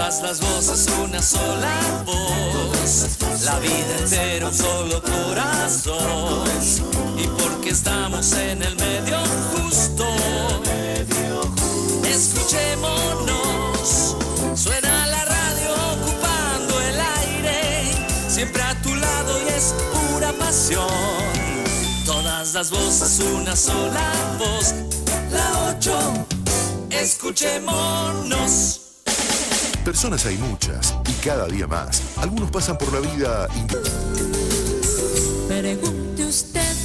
Todas las voces, una sola voz. La vida entera, un solo corazón. Y porque estamos en el medio justo, escuchémonos. Suena la radio ocupando el aire, siempre a tu lado y es pura pasión. Todas las voces, una sola voz. La 8, escuchémonos. Personas hay muchas y cada día más. Algunos pasan por la vida y... Pregunte usted,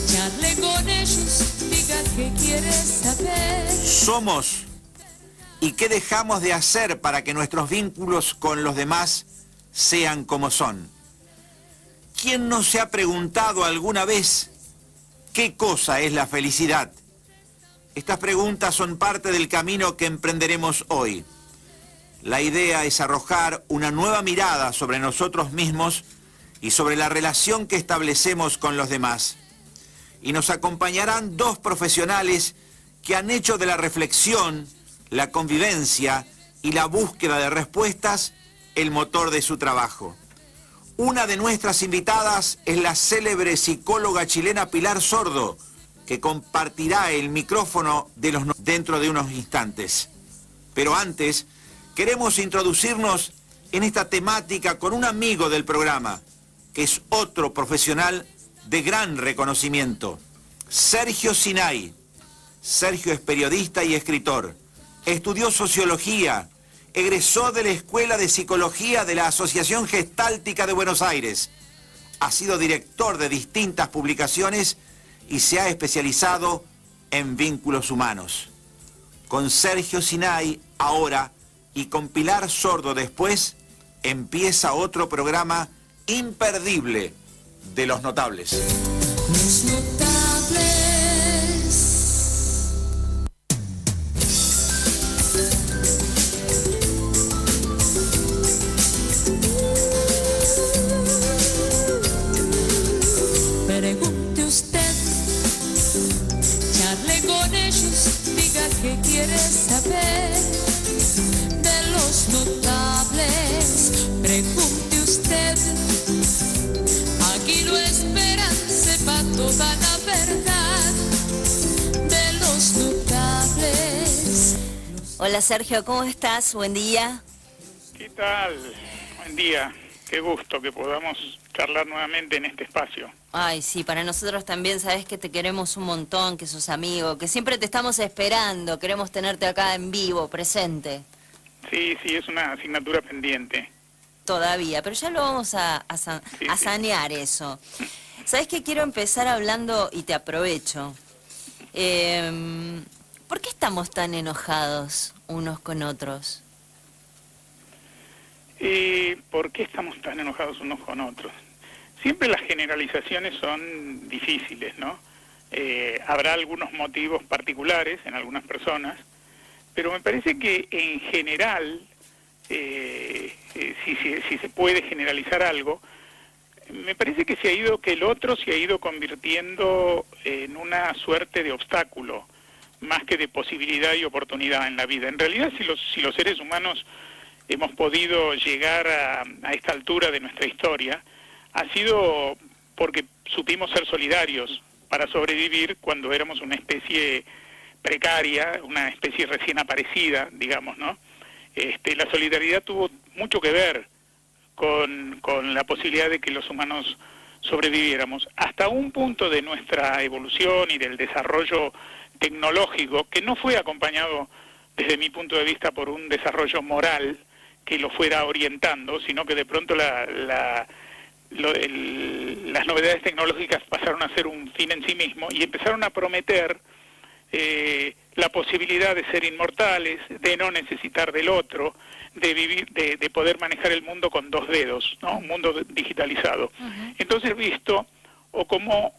charle con ellos, diga qué quiere saber. Somos y qué dejamos de hacer para que nuestros vínculos con los demás sean como son. ¿Quién no se ha preguntado alguna vez qué cosa es la felicidad? Estas preguntas son parte del camino que emprenderemos hoy. La idea es arrojar una nueva mirada sobre nosotros mismos y sobre la relación que establecemos con los demás. Y nos acompañarán dos profesionales que han hecho de la reflexión, la convivencia y la búsqueda de respuestas el motor de su trabajo. Una de nuestras invitadas es la célebre psicóloga chilena Pilar Sordo, que compartirá el micrófono dentro de unos instantes. Pero antes, queremos introducirnos en esta temática con un amigo del programa, que es otro profesional de gran reconocimiento, Sergio Sinay. Sergio es periodista y escritor. Estudió sociología, egresó de la Escuela de Psicología de la Asociación Gestáltica de Buenos Aires. Ha sido director de distintas publicaciones y se ha especializado en vínculos humanos. Con Sergio Sinay ahora y con Pilar Sordo después, empieza otro programa imperdible de Los Notables. Los Notables. Pregunte usted, charle con ellos, diga qué quiere saber de los notables. Pregunte usted, aquí lo esperan, sepa toda la verdad de los notables. Hola Sergio, ¿cómo estás? Buen día. ¿Qué tal? Buen día. Qué gusto que podamos charlar nuevamente en este espacio. Ay, sí, para nosotros también, sabes que te queremos un montón, que sos amigo, que siempre te estamos esperando, queremos tenerte acá en vivo, presente. Sí, es una asignatura pendiente. Todavía, pero ya lo vamos a sanear eso. ¿Sabes qué? Quiero empezar hablando, y te aprovecho. ¿Por qué estamos tan enojados unos con otros? ¿Por qué estamos tan enojados unos con otros? Siempre las generalizaciones son difíciles, ¿no? Habrá algunos motivos particulares en algunas personas, pero me parece que en general, si se puede generalizar algo, me parece que el otro se ha ido convirtiendo en una suerte de obstáculo, más que de posibilidad y oportunidad en la vida. En realidad, si los seres humanos hemos podido llegar a esta altura de nuestra historia, ha sido porque supimos ser solidarios para sobrevivir cuando éramos una especie precaria, una especie recién aparecida, digamos, ¿no? La solidaridad tuvo mucho que ver con la posibilidad de que los humanos sobreviviéramos. Hasta un punto de nuestra evolución y del desarrollo tecnológico, que no fue acompañado, desde mi punto de vista, por un desarrollo moral que lo fuera orientando, sino que de pronto las novedades tecnológicas pasaron a ser un fin en sí mismo y empezaron a prometer la posibilidad de ser inmortales, de no necesitar del otro, de vivir, de poder manejar el mundo con dos dedos, ¿no? Un mundo digitalizado. Entonces visto o como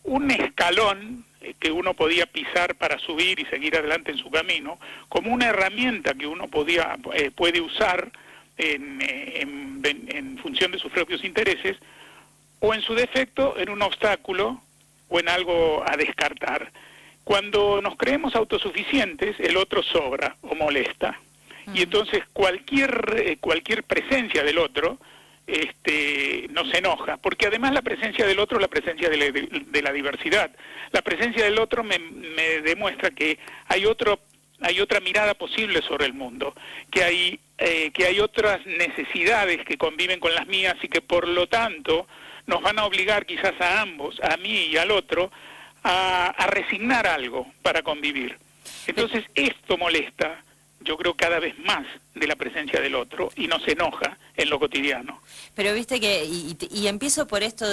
un escalón que uno podía pisar para subir y seguir adelante en su camino, como una herramienta que uno puede usar en función de sus propios intereses, o en su defecto en un obstáculo o en algo a descartar. Cuando nos creemos autosuficientes, el otro sobra o molesta. Y entonces cualquier presencia del otro nos enoja, porque además la presencia del otro es la presencia de la diversidad. La presencia del otro me demuestra que hay otra mirada posible sobre el mundo, que hay otras necesidades que conviven con las mías y que por lo tanto nos van a obligar quizás a ambos, a mí y al otro, a resignar algo para convivir. Entonces esto molesta, yo creo, cada vez más de la presencia del otro y nos enoja en lo cotidiano. Pero viste que, y empiezo por esto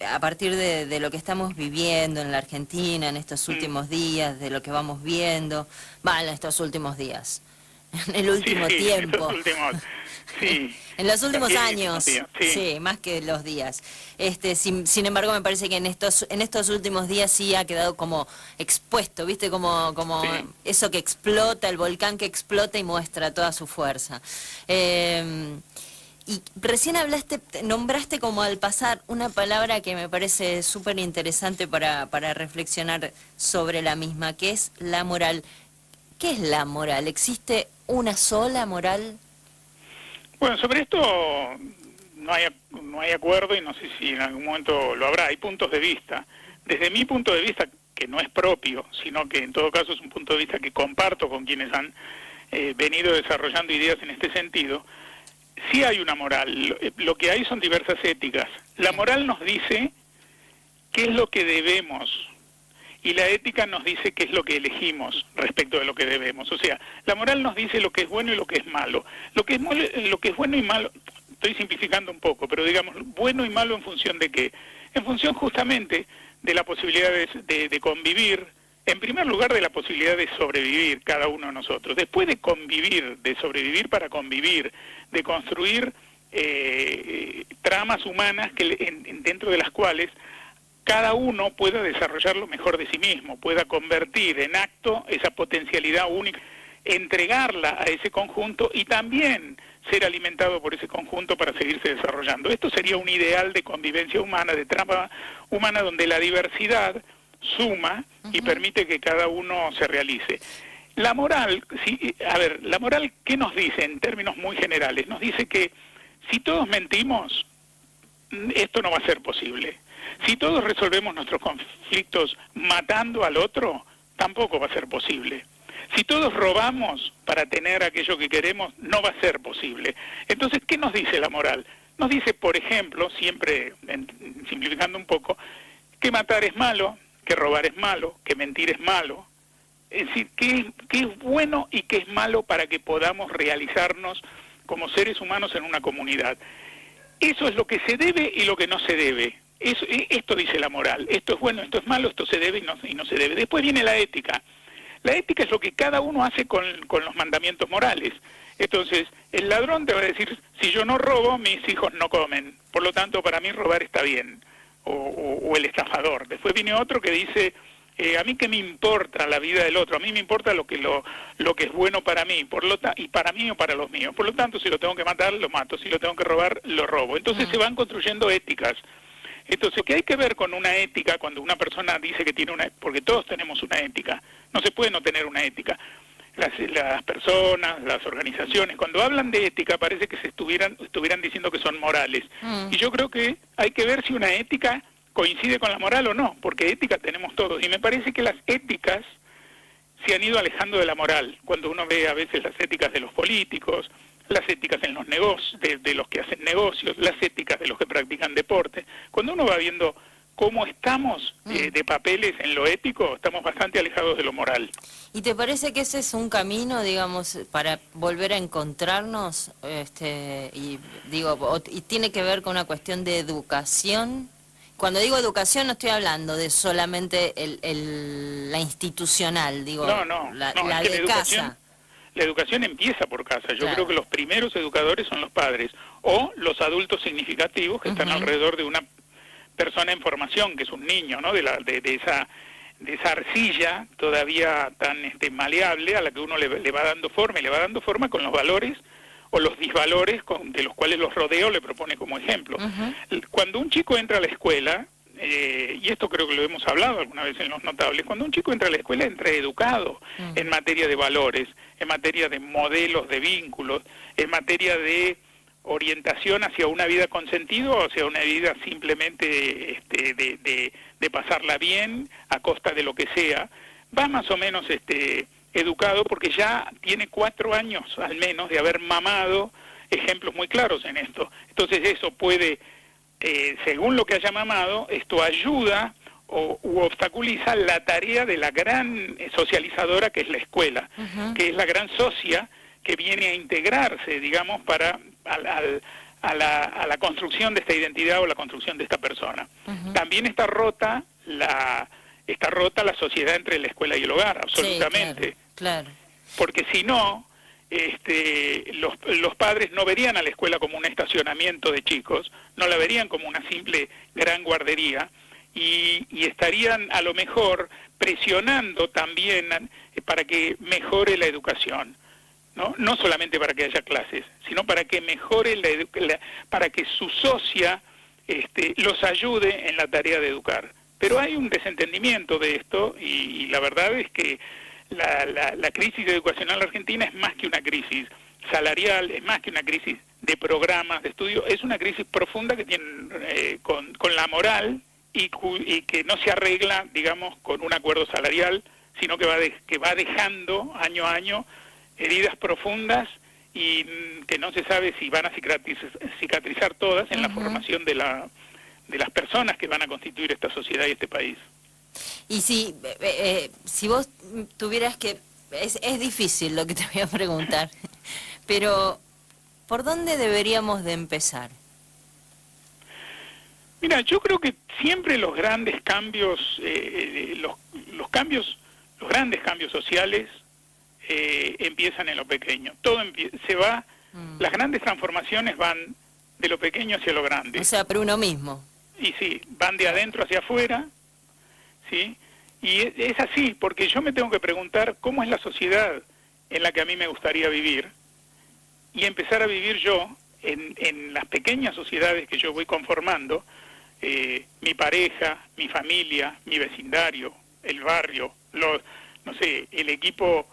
a partir de lo que estamos viviendo en la Argentina en estos últimos días, de lo que vamos viendo, en estos últimos días, en el último tiempo. En los últimos años, sí, más que los días. Sin embargo, me parece que en estos últimos días sí ha quedado como expuesto, ¿viste? Como eso que explota, el volcán que explota y muestra toda su fuerza. Y recién nombraste como al pasar una palabra que me parece súper interesante para reflexionar sobre la misma, que es la moral. ¿Qué es la moral? ¿Existe una sola moral? Bueno, sobre esto no hay acuerdo y no sé si en algún momento lo habrá. Hay puntos de vista. Desde mi punto de vista, que no es propio, sino que en todo caso es un punto de vista que comparto con quienes han venido desarrollando ideas en este sentido, sí hay una moral. Lo que hay son diversas éticas. La moral nos dice qué es lo que debemos y la ética nos dice qué es lo que elegimos respecto de lo que debemos. O sea, la moral nos dice lo que es bueno y lo que es malo. Lo que es bueno y malo, estoy simplificando un poco, pero digamos, bueno y malo en función de qué. En función justamente de la posibilidad de convivir, en primer lugar de la posibilidad de sobrevivir cada uno de nosotros. Después de convivir, de sobrevivir para convivir, de construir tramas humanas dentro de las cuales cada uno pueda desarrollar lo mejor de sí mismo, pueda convertir en acto esa potencialidad única, entregarla a ese conjunto y también ser alimentado por ese conjunto para seguirse desarrollando. Esto sería un ideal de convivencia humana, de trama humana, donde la diversidad suma y permite que cada uno se realice. La moral, la moral, ¿qué nos dice en términos muy generales? Nos dice que si todos mentimos, esto no va a ser posible. Si todos resolvemos nuestros conflictos matando al otro, tampoco va a ser posible. Si todos robamos para tener aquello que queremos, no va a ser posible. Entonces, ¿qué nos dice la moral? Nos dice, por ejemplo, siempre simplificando un poco, que matar es malo, que robar es malo, que mentir es malo. Es decir, qué es bueno y qué es malo para que podamos realizarnos como seres humanos en una comunidad. Eso es lo que se debe y lo que no se debe. Esto dice la moral. Esto es bueno, esto es malo, esto se debe y no se debe. Después viene la ética. La ética es lo que cada uno hace con los mandamientos morales. Entonces, el ladrón te va a decir, si yo no robo, mis hijos no comen. Por lo tanto, para mí robar está bien. O el estafador. Después viene otro que dice, a mí qué me importa la vida del otro, a mí me importa lo que es bueno para mí, y para mí o para los míos. Por lo tanto, si lo tengo que matar, lo mato. Si lo tengo que robar, lo robo. Entonces se van construyendo éticas. Entonces, ¿qué hay que ver con una ética cuando una persona dice que tiene una... Porque todos tenemos una ética. No se puede no tener una ética. Las personas, las organizaciones, cuando hablan de ética parece que se estuvieran diciendo que son morales. Y yo creo que hay que ver si una ética coincide con la moral o no, porque ética tenemos todos. Y me parece que las éticas se han ido alejando de la moral. Cuando uno ve a veces las éticas de los políticos, las éticas en los negocios, de los que hacen negocios, las éticas de los que practican deporte, cuando uno va viendo cómo estamos de papeles en lo ético, estamos bastante alejados de lo moral. ¿Y te parece que ese es un camino, digamos, para volver a encontrarnos? Y tiene que ver con una cuestión de educación. Cuando digo educación no estoy hablando de solamente la institucional, digo, la de casa. La educación empieza por casa. Yo creo que los primeros educadores son los padres o los adultos significativos que están alrededor de una persona en formación, que es un niño, ¿no? de esa arcilla todavía tan maleable a la que uno le va dando forma, y le va dando forma con los valores o los disvalores de los cuales los rodeo le propone como ejemplo. Cuando un chico entra a la escuela, y esto creo que lo hemos hablado alguna vez en Los Notables, cuando un chico entra a la escuela entra educado en materia de valores, en materia de modelos de vínculos, en materia de orientación hacia una vida con sentido o hacia una vida simplemente de pasarla bien a costa de lo que sea. Va más o menos educado porque ya tiene 4 años al menos de haber mamado ejemplos muy claros en esto. Entonces eso puede, según lo que haya mamado, esto ayuda u obstaculiza la tarea de la gran socializadora que es la escuela, que es la gran socia que viene a integrarse, digamos, para a la construcción de esta identidad o la construcción de esta persona. También está rota la sociedad entre la escuela y el hogar, absolutamente. Sí, claro. Porque si no, los padres no verían a la escuela como un estacionamiento de chicos, no la verían como una simple gran guardería, y estarían a lo mejor presionando también para que mejore la educación. No solamente para que haya clases, sino para que mejore para que su socia los ayude en la tarea de educar. Pero hay un desentendimiento de esto y la verdad es que la crisis educacional argentina es más que una crisis salarial, es más que una crisis de programas de estudio, es una crisis profunda que tiene con la moral y que no se arregla, digamos, con un acuerdo salarial, sino que va dejando año a año heridas profundas y que no se sabe si van a cicatrizar todas en la formación de las personas que van a constituir esta sociedad y este país. Y si vos tuvieras que... Es difícil lo que te voy a preguntar, pero ¿por dónde deberíamos de empezar? Mira, yo creo que siempre los grandes cambios, los grandes cambios sociales empiezan en lo pequeño. Todo se va, las grandes transformaciones van de lo pequeño hacia lo grande. O sea, por uno mismo. Y sí, van de adentro hacia afuera, ¿sí? Y es así, porque yo me tengo que preguntar cómo es la sociedad en la que a mí me gustaría vivir y empezar a vivir yo en las pequeñas sociedades que yo voy conformando, mi pareja, mi familia, mi vecindario, el barrio, el equipo,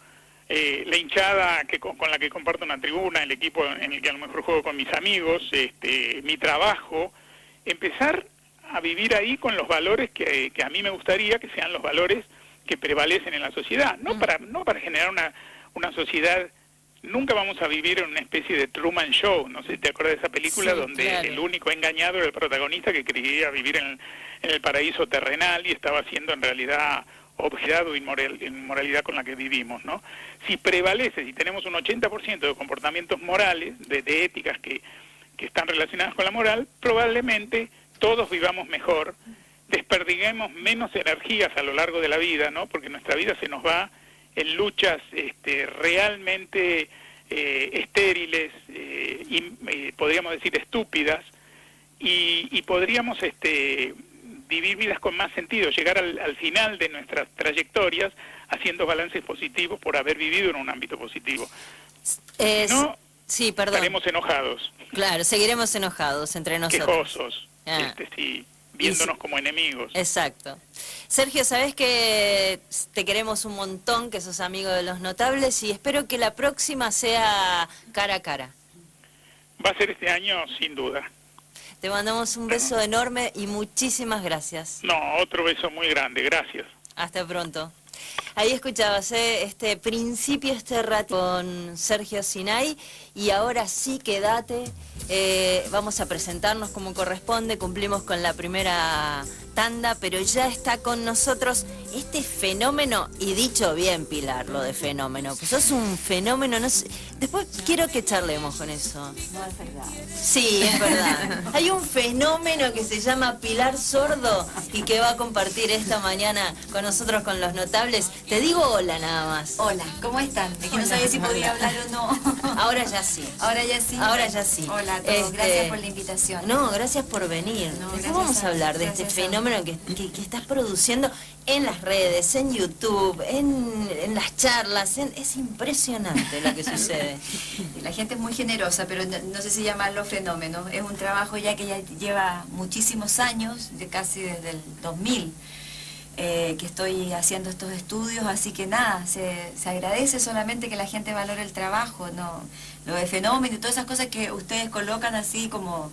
la hinchada con la que comparto una tribuna, el equipo en el que a lo mejor juego con mis amigos, mi trabajo, empezar a vivir ahí con los valores que a mí me gustaría que sean los valores que prevalecen en la sociedad, no para generar una sociedad. Nunca vamos a vivir en una especie de Truman Show, no sé si te acuerdas de esa película, donde claro, el único engañado era el protagonista que creía vivir en el paraíso terrenal y estaba siendo en realidad obligado inmoralidad con la que vivimos, ¿no? Si prevalece, si tenemos un 80% de comportamientos morales, de éticas que están relacionadas con la moral, probablemente todos vivamos mejor, desperdiguemos menos energías a lo largo de la vida, ¿no? Porque nuestra vida se nos va en luchas realmente estériles y podríamos decir estúpidas, y podríamos vivir vidas con más sentido, llegar al final de nuestras trayectorias haciendo balances positivos por haber vivido en un ámbito positivo. No, sí, perdón. estaremos enojados. Claro, seguiremos enojados entre nosotros. Quejosos, sí, viéndonos sí, como enemigos. Exacto. Sergio, sabés que te queremos un montón, que sos amigo de Los Notables, y espero que la próxima sea cara a cara. Va a ser este año, sin duda. Te mandamos un beso enorme y muchísimas gracias. No, otro beso muy grande, gracias. Hasta pronto. Ahí escuchabas este principio, este rato con Sergio Sinay, y ahora sí quédate, vamos a presentarnos como corresponde, cumplimos con la primera tanda, pero ya está con nosotros este fenómeno, y dicho bien, Pilar, lo de fenómeno, pues sos un fenómeno, no sé, después quiero que charlemos con eso. No es verdad. Sí, es verdad. Hay un fenómeno que se llama Pilar Sordo y que va a compartir esta mañana con nosotros, con Los Notables. Te digo hola nada más. Hola, ¿cómo están? Es que no sabía si podía hablar o no. Ahora ya sí. Ahora ya sí. Ahora ya sí. Hola. a todos. Gracias por la invitación. No, gracias por venir. No, Después gracias vamos a hablar de este gracias a- fenómeno que estás produciendo en las redes, en YouTube, en las charlas. Es impresionante lo que sucede. La gente es muy generosa, pero no sé si llamarlo fenómeno. Es un trabajo ya que ya lleva muchísimos años, casi desde el 2000, que estoy haciendo estos estudios, así que nada, se agradece solamente que la gente valore el trabajo, no lo de fenómeno y todas esas cosas que ustedes colocan así como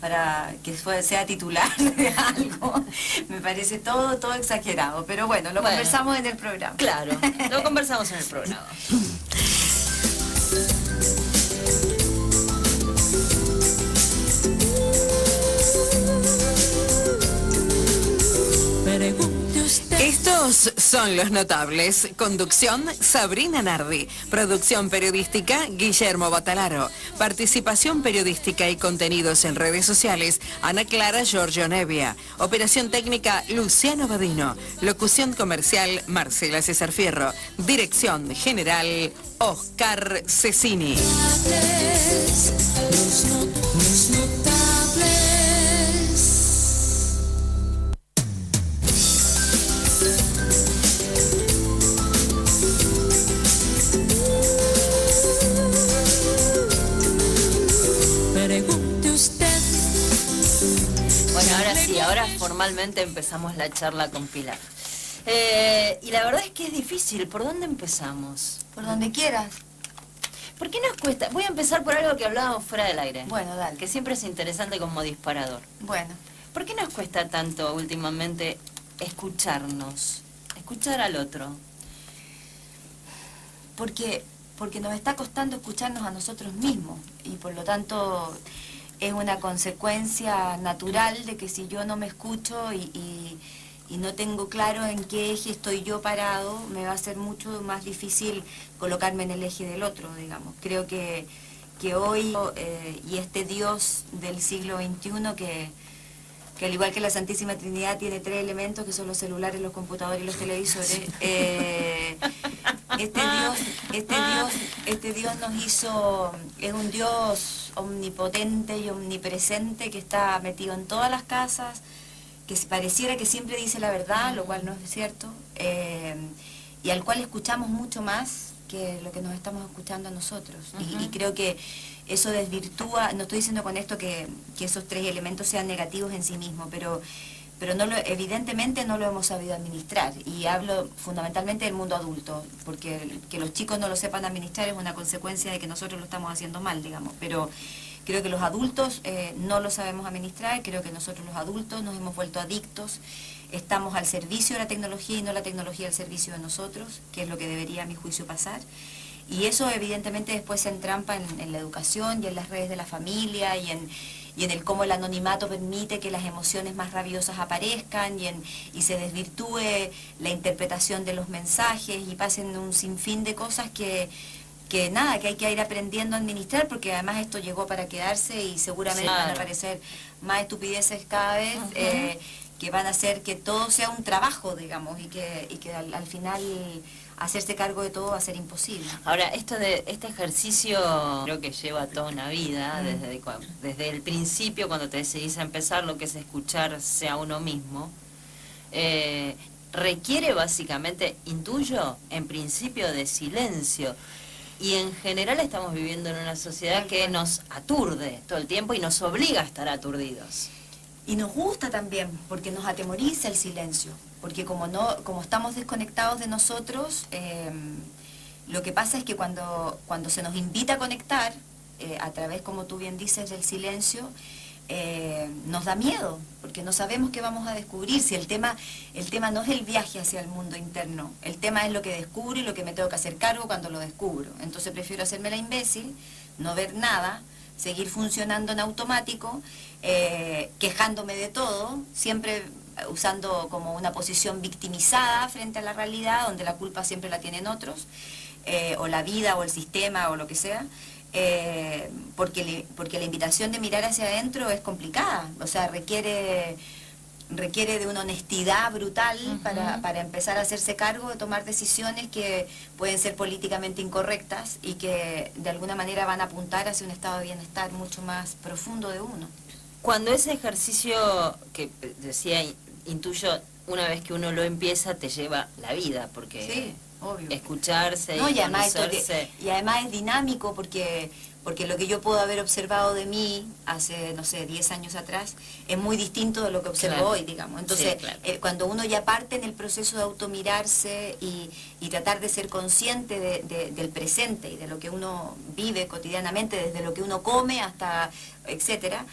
para que sea titular de algo. Me parece todo exagerado, pero bueno, lo conversamos en el programa. Claro, lo conversamos en el programa. Pregunte usted. Estos son los notables. Conducción, Sabrina Nardi. Producción periodística, Guillermo Batalaro. Participación periodística y contenidos en redes sociales, Ana Clara Giorgio Nevia. Operación técnica, Luciano Badino. Locución comercial, Marcela César Fierro. Dirección general, Oscar Cecini. Los notables. Pregunte usted. Bueno, ahora sí, ahora formalmente empezamos la charla con Pilar. Y la verdad es que es difícil. ¿Por dónde empezamos? Por donde quieras. ¿Por qué nos cuesta? Voy a empezar por algo que hablábamos fuera del aire. Bueno, dale. Que siempre es interesante como disparador. Bueno, ¿Por qué nos cuesta tanto últimamente escucharnos? Escuchar al otro. porque nos está costando escucharnos a nosotros mismos y por lo tanto es una consecuencia natural de que si yo no me escucho y no tengo claro en qué eje estoy yo parado, me va a ser mucho más difícil colocarme en el eje del otro, digamos. Creo que hoy y este Dios del siglo XXI que al igual que la Santísima Trinidad tiene 3 elementos que son los celulares, los computadores y los televisores, este Dios nos hizo, es un Dios omnipotente y omnipresente que está metido en todas las casas, que pareciera que siempre dice la verdad, lo cual no es cierto, y al cual escuchamos mucho más que lo que nos estamos escuchando a nosotros. Y creo que eso desvirtúa, no estoy diciendo con esto que esos 3 elementos sean negativos en sí mismos, pero evidentemente no lo hemos sabido administrar. Y hablo fundamentalmente del mundo adulto, porque que los chicos no lo sepan administrar es una consecuencia de que nosotros lo estamos haciendo mal, digamos. Pero creo que los adultos no lo sabemos administrar, creo que nosotros los adultos nos hemos vuelto adictos, estamos al servicio de la tecnología y no la tecnología al servicio de nosotros, que es lo que debería a mi juicio pasar. Y eso evidentemente después se entrampa en la educación y en las redes de la familia y en el cómo el anonimato permite que las emociones más rabiosas aparezcan y se desvirtúe la interpretación de los mensajes y pasen un sinfín de cosas que hay que ir aprendiendo a administrar, porque además esto llegó para quedarse y seguramente van a aparecer más estupideces cada vez que van a hacer que todo sea un trabajo, digamos, y que al final hacerse cargo de todo va a ser imposible. Ahora, este ejercicio creo que lleva toda una vida, desde el principio, cuando te decidís a empezar, lo que es escucharse a uno mismo, requiere básicamente, intuyo, en principio de silencio. Y en general estamos viviendo en una sociedad que nos aturde todo el tiempo y nos obliga a estar aturdidos. Y nos gusta también, porque nos atemoriza el silencio, porque como estamos desconectados de nosotros, lo que pasa es que cuando se nos invita a conectar, a través, como tú bien dices, del silencio, nos da miedo, porque no sabemos qué vamos a descubrir. Si el tema no es el viaje hacia el mundo interno, el tema es lo que descubro y lo que me tengo que hacer cargo cuando lo descubro. Entonces prefiero hacerme la imbécil, no ver nada, seguir funcionando en automático, quejándome de todo, siempre usando como una posición victimizada frente a la realidad, donde la culpa siempre la tienen otros, o la vida, o el sistema, o lo que sea, porque la invitación de mirar hacia adentro es complicada, o sea, requiere requiere de una honestidad brutal para empezar a hacerse cargo de tomar decisiones que pueden ser políticamente incorrectas y que de alguna manera van a apuntar hacia un estado de bienestar mucho más profundo de uno. Cuando ese ejercicio que decía, intuyo, una vez que uno lo empieza, te lleva la vida, porque Sí, obvio. escucharse No, y y además, conocerse... y además es dinámico porque lo que yo puedo haber observado de mí hace, no sé, 10 años atrás, es muy distinto de lo que observo Claro. hoy, digamos. Entonces, Sí, claro. cuando uno ya parte en el proceso de automirarse y tratar de ser consciente del presente y de lo que uno vive cotidianamente, desde lo que uno come hasta, etcétera,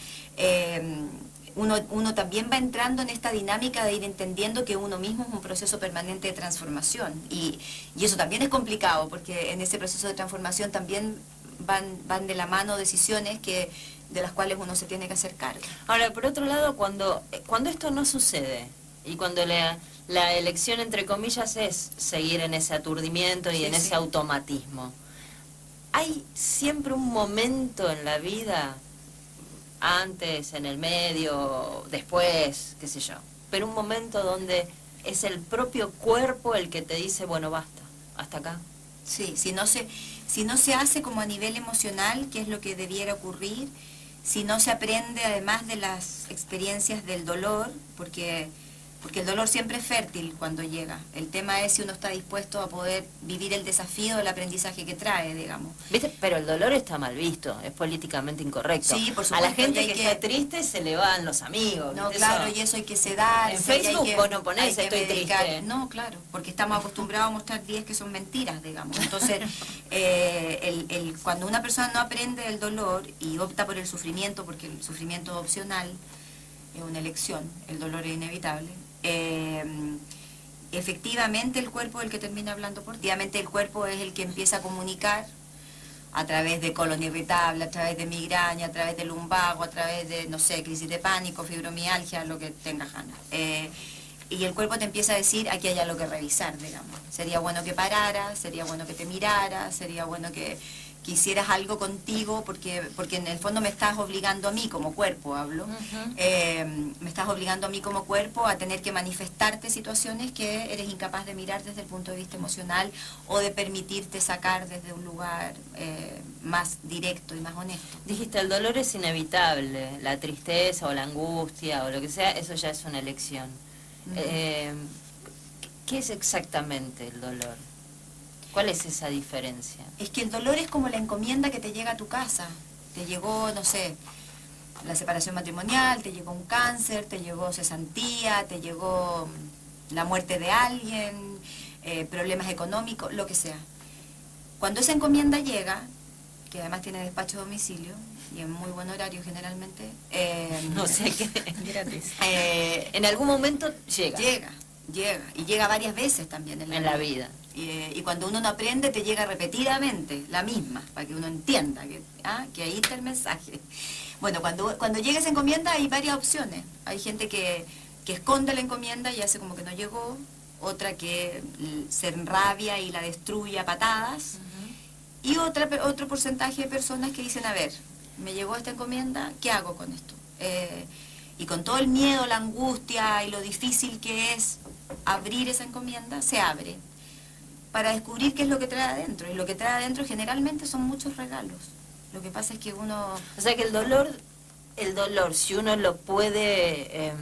uno también va entrando en esta dinámica de ir entendiendo que uno mismo es un proceso permanente de transformación. Y eso también es complicado, porque en ese proceso de transformación también van de la mano decisiones de las cuales uno se tiene que hacer cargo. Ahora, por otro lado, cuando esto no sucede, y cuando la elección, entre comillas, es seguir en ese aturdimiento y Sí, en sí. ese automatismo, ¿hay siempre un momento en la vida, antes, en el medio, después, qué sé yo, pero un momento donde es el propio cuerpo el que te dice, bueno, basta, hasta acá? Sí, si no se hace como a nivel emocional, que es lo que debiera ocurrir, si no se aprende además de las experiencias del dolor, porque el dolor siempre es fértil cuando llega. El tema es si uno está dispuesto a poder vivir el desafío del aprendizaje que trae, digamos. ¿Viste? Pero el dolor está mal visto, es políticamente incorrecto. Sí, por A la supuesto, gente y que hay está que- triste se le van los amigos. No, ¿viste? claro, Eso. y eso hay que sedar. En Facebook vos no ponés, estoy triste. No, claro, porque estamos acostumbrados a mostrar 10 que son mentiras, digamos. Entonces, cuando una persona no aprende el dolor y opta por el sufrimiento, porque el sufrimiento es opcional, es una elección, el dolor es inevitable, efectivamente el cuerpo es el que termina hablando por ti. Efectivamente el cuerpo es el que empieza a comunicar a través de colon irritable, a través de migraña, a través de lumbago, a través de, no sé, crisis de pánico, fibromialgia, lo que tengas ganas. Y el cuerpo te empieza a decir, aquí hay algo que revisar, digamos. Sería bueno que pararas, sería bueno que te miraras, sería bueno que hicieras algo contigo, porque en el fondo me estás obligando a mí como cuerpo, hablo, me estás obligando a mí como cuerpo a tener que manifestarte situaciones que eres incapaz de mirar desde el punto de vista emocional o de permitirte sacar desde un lugar más directo y más honesto. Dijiste, el dolor es inevitable, la tristeza o la angustia o lo que sea, eso ya es una elección. ¿Qué es exactamente el dolor? ¿Cuál es esa diferencia? Es que el dolor es como la encomienda que te llega a tu casa. Te llegó, no sé, la separación matrimonial, te llegó un cáncer, te llegó cesantía, te llegó la muerte de alguien, problemas económicos, lo que sea. Cuando esa encomienda llega, que además tiene despacho a domicilio, y en muy buen horario generalmente, No sé qué. Gratis. En algún momento llega. Llega, y llega varias veces también en la vida. Y cuando uno no aprende, te llega repetidamente, la misma, para que uno entienda que ahí está el mensaje. Bueno, cuando llega esa encomienda hay varias opciones. Hay gente que esconde la encomienda y hace como que no llegó, otra que se enrabia y la destruye a patadas, y otro porcentaje de personas que dicen, a ver, me llegó esta encomienda, ¿qué hago con esto? Y con todo el miedo, la angustia y lo difícil que es abrir esa encomienda, se abre para descubrir qué es lo que trae adentro. Y lo que trae adentro generalmente son muchos regalos. Lo que pasa es que uno... O sea que el dolor, si uno lo puede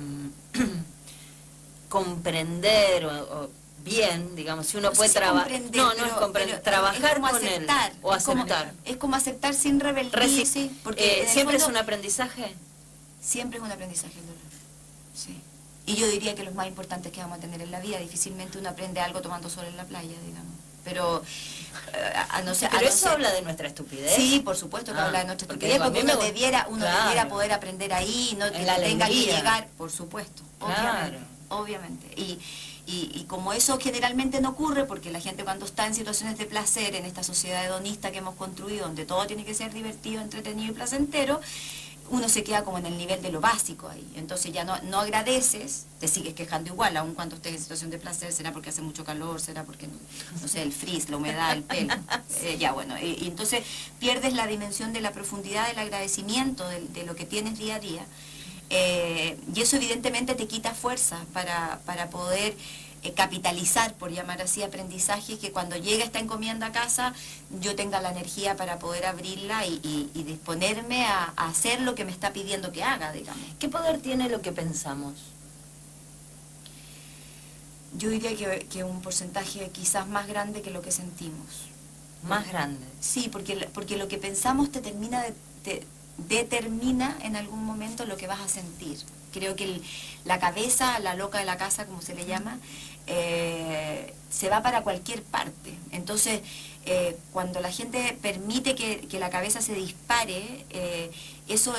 comprender o bien, digamos, si uno puede trabajar... No, no es comprender, trabajar como con él aceptar, o aceptar. Es como aceptar sin rebeldía, sí, porque en el ¿Siempre es fondo, un aprendizaje? Siempre es un aprendizaje el dolor, sí. Y yo diría que los más importantes que vamos a tener en la vida, difícilmente uno aprende algo tomando sol en la playa, digamos. Pero, a no ser... Pero eso habla de nuestra estupidez. Sí, por supuesto que habla de nuestra estupidez, porque uno debiera poder aprender ahí, no que tenga que llegar, por supuesto, obviamente. Y como eso generalmente no ocurre, porque la gente cuando está en situaciones de placer, en esta sociedad hedonista que hemos construido, donde todo tiene que ser divertido, entretenido y placentero, uno se queda como en el nivel de lo básico ahí. Entonces ya no agradeces, te sigues quejando igual, aun cuando estés en situación de placer, será porque hace mucho calor, será porque, no sé, el frizz, la humedad, el pelo. Ya bueno, y entonces pierdes la dimensión de la profundidad del agradecimiento de lo que tienes día a día. Y eso evidentemente te quita fuerza para poder capitalizar, por llamar así, aprendizaje, que cuando llegue esta encomienda a casa yo tenga la energía para poder abrirla y disponerme a hacer lo que me está pidiendo que haga, digamos. ¿Qué poder tiene lo que pensamos? Yo diría que un porcentaje quizás más grande que lo que sentimos. Más grande. Sí, porque lo que pensamos determina en algún momento lo que vas a sentir. Creo que la cabeza, la loca de la casa, como se le llama, se va para cualquier parte. Entonces, cuando la gente permite que la cabeza se dispare, eso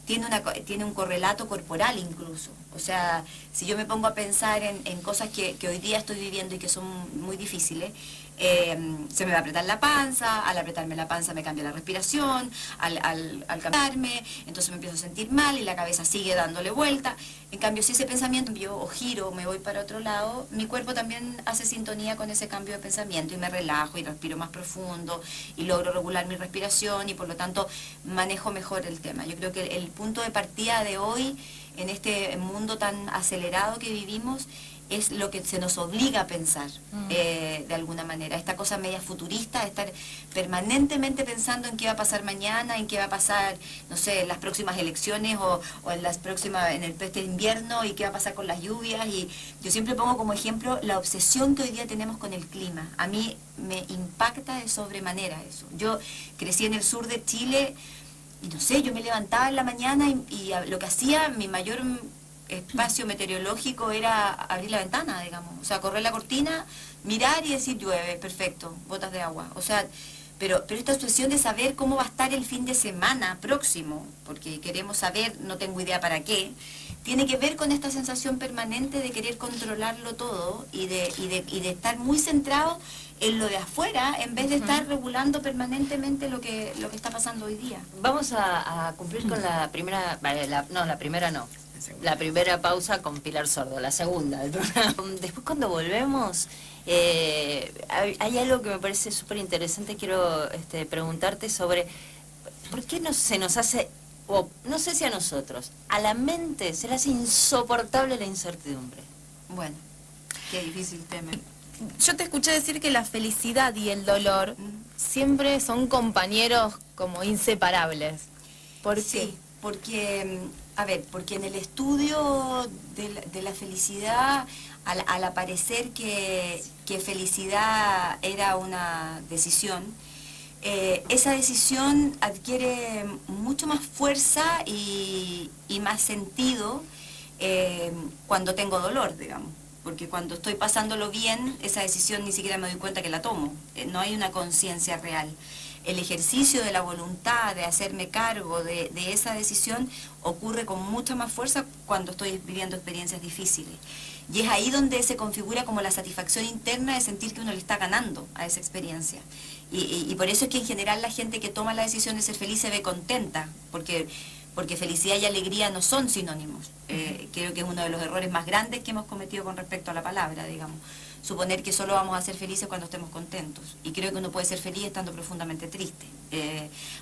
tiene un correlato corporal incluso. O sea, si yo me pongo a pensar en cosas que hoy día estoy viviendo y que son muy difíciles, se me va a apretar la panza, al apretarme la panza me cambia la respiración, al cambiarme, entonces me empiezo a sentir mal y la cabeza sigue dándole vuelta. En cambio, si ese pensamiento yo o giro, me voy para otro lado, mi cuerpo también hace sintonía con ese cambio de pensamiento y me relajo y respiro más profundo y logro regular mi respiración y por lo tanto manejo mejor el tema. Yo creo que el punto de partida de hoy, en este mundo tan acelerado que vivimos, es lo que se nos obliga a pensar, de alguna manera. Esta cosa media futurista, estar permanentemente pensando en qué va a pasar mañana, en qué va a pasar, no sé, en las próximas elecciones o en este invierno, y qué va a pasar con las lluvias. Y yo siempre pongo como ejemplo la obsesión que hoy día tenemos con el clima. A mí me impacta de sobremanera eso. Yo crecí en el sur de Chile y no sé, yo me levantaba en la mañana y lo que hacía, mi mayor espacio meteorológico era abrir la ventana, digamos, o sea, correr la cortina, mirar y decir llueve, perfecto, gotas de agua, o sea, pero esta obsesión de saber cómo va a estar el fin de semana próximo, porque queremos saber, no tengo idea para qué, tiene que ver con esta sensación permanente de querer controlarlo todo y de estar muy centrado en lo de afuera, en vez de estar regulando permanentemente lo que está pasando hoy día. Vamos a cumplir con la primera, la primera pausa con Pilar Sordo, la segunda del programa. Después cuando volvemos, hay algo que me parece súper interesante, quiero preguntarte sobre por qué se nos hace, o no sé si a nosotros, a la mente se le hace insoportable la incertidumbre. Bueno, qué difícil tema. Yo te escuché decir que la felicidad y el dolor siempre son compañeros como inseparables. ¿Por qué? Sí, porque, porque en el estudio de la felicidad, al aparecer que felicidad era una decisión, esa decisión adquiere mucho más fuerza y más sentido cuando tengo dolor, digamos. Porque cuando estoy pasándolo bien, esa decisión ni siquiera me doy cuenta que la tomo. No hay una conciencia real. El ejercicio de la voluntad, de hacerme cargo de esa decisión, ocurre con mucha más fuerza cuando estoy viviendo experiencias difíciles. Y es ahí donde se configura como la satisfacción interna de sentir que uno le está ganando a esa experiencia. Y por eso es que en general la gente que toma la decisión de ser feliz se ve contenta, porque felicidad y alegría no son sinónimos. Creo que es uno de los errores más grandes que hemos cometido con respecto a la palabra, digamos. Suponer que solo vamos a ser felices cuando estemos contentos. Y creo que uno puede ser feliz estando profundamente triste.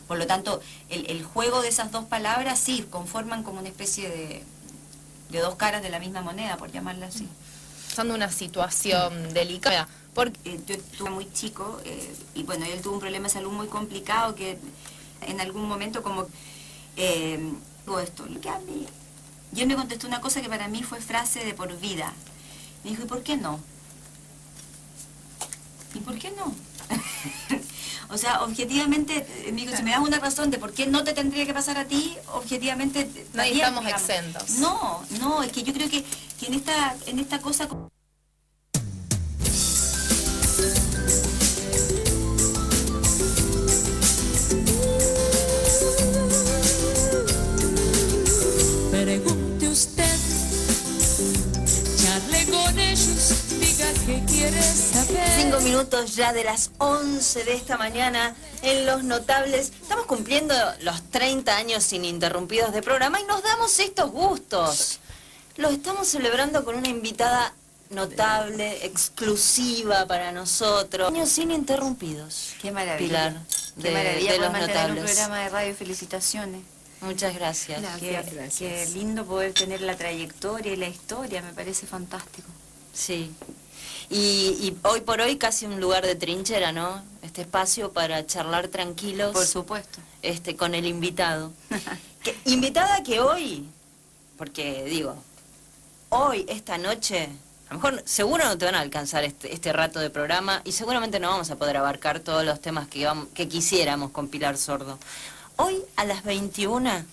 Por lo tanto, el juego de esas dos palabras sí conforman como una especie de dos caras de la misma moneda, por llamarla así. Pasando una situación delicada. Porque yo estuve muy chico y bueno, él tuvo un problema de salud muy complicado que en algún momento como... esto, y él me contestó una cosa que para mí fue frase de por vida. Me dijo, ¿y por qué no? ¿Y por qué no? O sea, objetivamente, me dijo, si me das una razón de por qué no te tendría que pasar a ti, objetivamente... Nadie estamos exentos. No, es que yo creo que en esta cosa... pregunte usted, charle con ellos, diga qué quiere saber. 5 minutos ya de las 11 de esta mañana en Los Notables. Estamos cumpliendo los 30 años ininterrumpidos de programa y nos damos estos gustos. Los estamos celebrando con una invitada notable, exclusiva para nosotros. Años ininterrumpidos. Qué maravilla. Pilar, Qué maravilla de Los poder mantener Notables. un programa de radio. Felicitaciones. Muchas gracias. Qué lindo poder tener la trayectoria y la historia, me parece fantástico. Sí. Y hoy por hoy casi un lugar de trinchera, ¿no? Este espacio para charlar tranquilos. Por supuesto. Con el invitado. Invitada que hoy, porque digo, hoy, esta noche, a lo mejor seguro no te van a alcanzar este rato de programa y seguramente no vamos a poder abarcar todos los temas que quisiéramos con Pilar Sordo. Hoy a las 21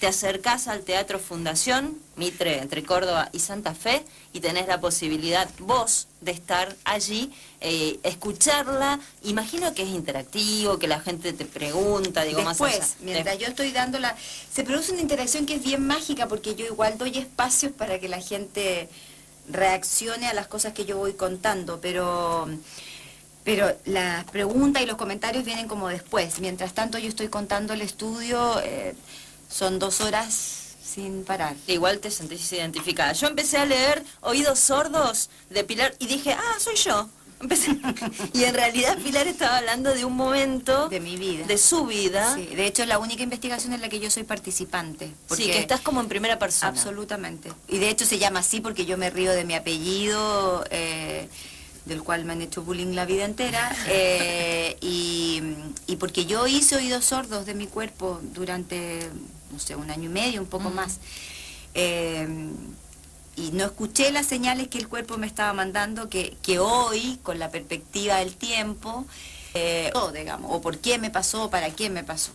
te acercás al Teatro Fundación Mitre, entre Córdoba y Santa Fe, y tenés la posibilidad vos de estar allí, escucharla. Imagino que es interactivo, que la gente te pregunta, digo, después, más allá. mientras yo estoy dándola, se produce una interacción que es bien mágica, porque yo igual doy espacios para que la gente reaccione a las cosas que yo voy contando, pero las preguntas y los comentarios vienen como después. Mientras tanto yo estoy contando el estudio, son 2 horas sin parar. Igual te sentís identificada. Yo empecé a leer Oídos Sordos de Pilar y dije, soy yo. Y en realidad Pilar estaba hablando de un momento de mi vida, de su vida. Sí, de hecho es la única investigación en la que yo soy participante. Sí, que estás como en primera persona. Absolutamente. Y de hecho se llama así porque yo me río de mi apellido, del cual me han hecho bullying la vida entera, y porque yo hice oídos sordos de mi cuerpo durante, no sé, 1 año y medio, un poco más. Y no escuché las señales que el cuerpo me estaba mandando, que hoy, con la perspectiva del tiempo, digamos, o por qué me pasó, para qué me pasó.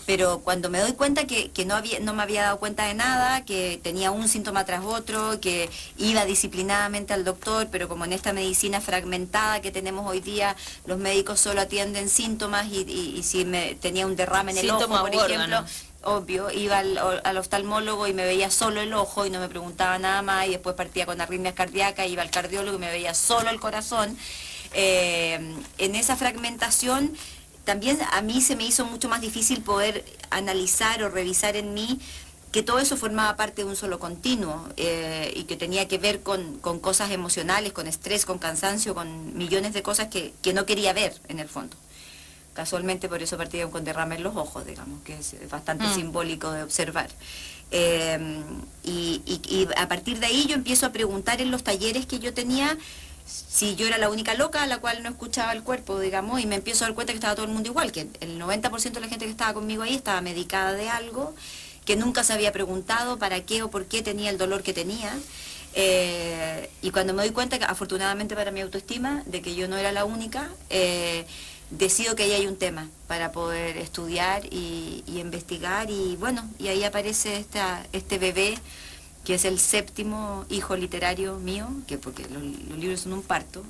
Pero cuando me doy cuenta que no me había dado cuenta de nada, que tenía un síntoma tras otro, que iba disciplinadamente al doctor, pero como en esta medicina fragmentada que tenemos hoy día, los médicos solo atienden síntomas y si tenía un derrame en el ojo, por ejemplo, obvio, iba al oftalmólogo y me veía solo el ojo y no me preguntaba nada más, y después partía con arritmias cardíacas, iba al cardiólogo y me veía solo el corazón. En esa fragmentación también a mí se me hizo mucho más difícil poder analizar o revisar en mí que todo eso formaba parte de un solo continuo, y que tenía que ver con cosas emocionales, con estrés, con cansancio, con millones de cosas que no quería ver en el fondo. Casualmente por eso partí con derrame en los ojos, digamos, que es bastante simbólico de observar. Y a partir de ahí yo empiezo a preguntar en los talleres que yo tenía si yo era la única loca a la cual no escuchaba el cuerpo, digamos, y me empiezo a dar cuenta que estaba todo el mundo igual, que el 90% de la gente que estaba conmigo ahí estaba medicada de algo, que nunca se había preguntado para qué o por qué tenía el dolor que tenía. Y cuando me doy cuenta, que afortunadamente para mi autoestima, de que yo no era la única, decido que ahí hay un tema para poder estudiar y investigar, y bueno, y ahí aparece este bebé, que es el 7º hijo literario mío, porque los libros son un parto.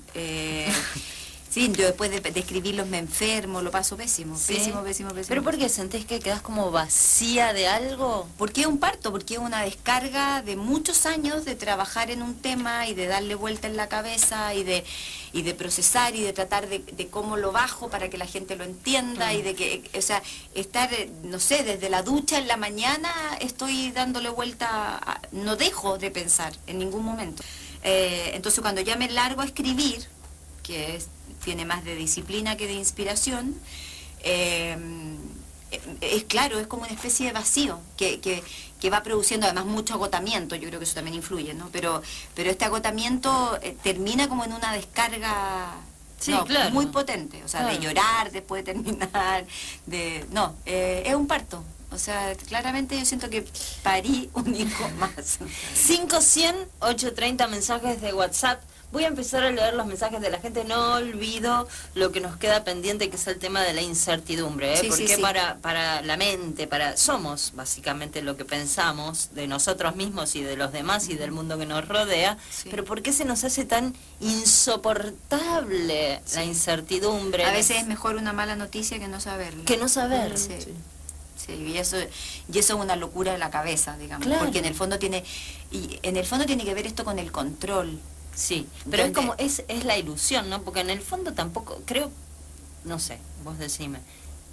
Sí, yo después de escribirlos me enfermo, lo paso pésimo, ¿Sí? pésimo. ¿Pero por qué sentís que quedás como vacía de algo? Porque es un parto, porque es una descarga de muchos años de trabajar en un tema y de darle vuelta en la cabeza y de procesar y de tratar de cómo lo bajo para que la gente lo entienda, y de que, o sea, estar, no sé, desde la ducha en la mañana estoy dándole vuelta, no dejo de pensar en ningún momento. Entonces cuando ya me largo a escribir, que tiene más de disciplina que de inspiración, es claro, es como una especie de vacío que va produciendo además mucho agotamiento. Yo creo que eso también influye, ¿no? Pero este agotamiento termina como en una descarga, sí, claro, muy potente, o sea, claro, de llorar después de terminar, es un parto. O sea, claramente yo siento que parí un hijo más. 500-830 mensajes de WhatsApp. Voy a empezar a leer los mensajes de la gente. No olvido lo que nos queda pendiente, que es el tema de la incertidumbre, Sí, porque sí. para la mente, somos básicamente lo que pensamos de nosotros mismos y de los demás y del mundo que nos rodea, Sí. pero ¿por qué se nos hace tan insoportable la incertidumbre? A veces es mejor una mala noticia que no saberla. Que no saber. Sí. Sí, y eso es una locura de la cabeza, digamos, Claro. porque en el fondo tiene que ver esto con el control. Sí, pero es Donde- como, es la ilusión, ¿no? Porque en el fondo tampoco, creo, no sé, vos decime,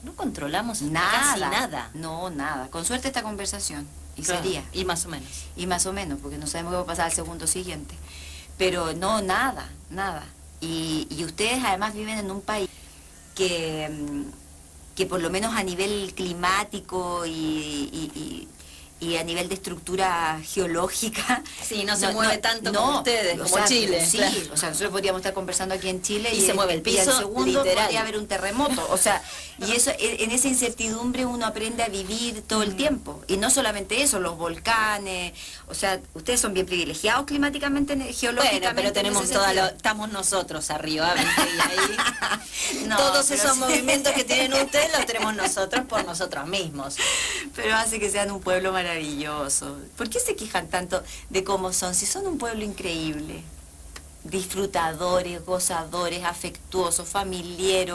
no controlamos casi nada. No, nada. Con suerte esta conversación. Y Claro, sería. y más o menos. Y más o menos, porque no sabemos qué va a pasar al segundo siguiente. Pero no, nada. Y ustedes además viven en un país que que por lo menos a nivel climático y a nivel de estructura geológica. Sí, no se mueve tanto como ustedes, como Chile. Sí, claro. o sea, nosotros podríamos estar conversando aquí en Chile Y se mueve el piso, y al segundo literal. podría haber un terremoto. O sea, y eso, en esa incertidumbre uno aprende a vivir todo el tiempo. Y no solamente eso, los volcanes, o sea, ustedes son bien privilegiados climáticamente, geológicamente. Bueno, pero tenemos en ese sentido. estamos nosotros arriba, ¿viste? Y ahí No, todos pero esos sí. movimientos que tienen ustedes los tenemos nosotros por nosotros mismos. Pero hace que sean un pueblo maravilloso. ¿Por qué se quejan tanto de cómo son? Si son un pueblo increíble, disfrutadores, gozadores, afectuosos, familiares,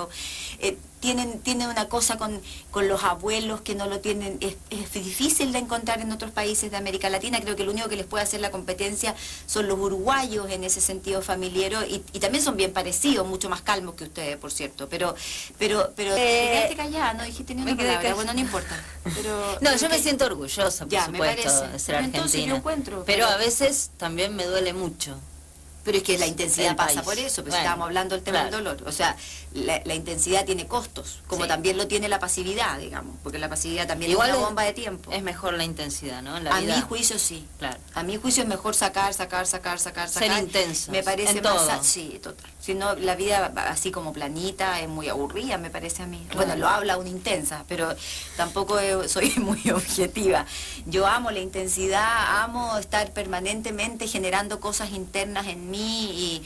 tienen una cosa con los abuelos que no lo tienen, es difícil de encontrar en otros países de América Latina. Creo que lo único que les puede hacer la competencia son los uruguayos en ese sentido familiar, y también son bien parecidos, mucho más calmos que ustedes, por cierto, pero te quedaste callada, no dijiste ni una me quedé palabra. callada. Bueno, no importa. Pero, No, pero yo me que- siento orgullosa, por Ya, me supuesto, parece. de ser Pero entonces yo argentina. encuentro, pero pero- a veces también me duele mucho. Pero es que la intensidad El pasa país. por eso, pues Bueno, estábamos hablando del tema claro. del dolor. O sea, la intensidad tiene costos, como Sí. también lo tiene la pasividad, digamos, porque la pasividad también Igual es una es- bomba de tiempo. Es mejor la intensidad, ¿no? En la A vida. mi juicio sí. Claro. A mi juicio es mejor sacar. Ser intensos, Me parece en más... todo. Sí, total. Si no, la vida así como planita es muy aburrida, me parece a mí. Claro. Bueno, lo habla una intensa, pero tampoco soy muy objetiva. Yo amo la intensidad, amo estar permanentemente generando cosas internas en mí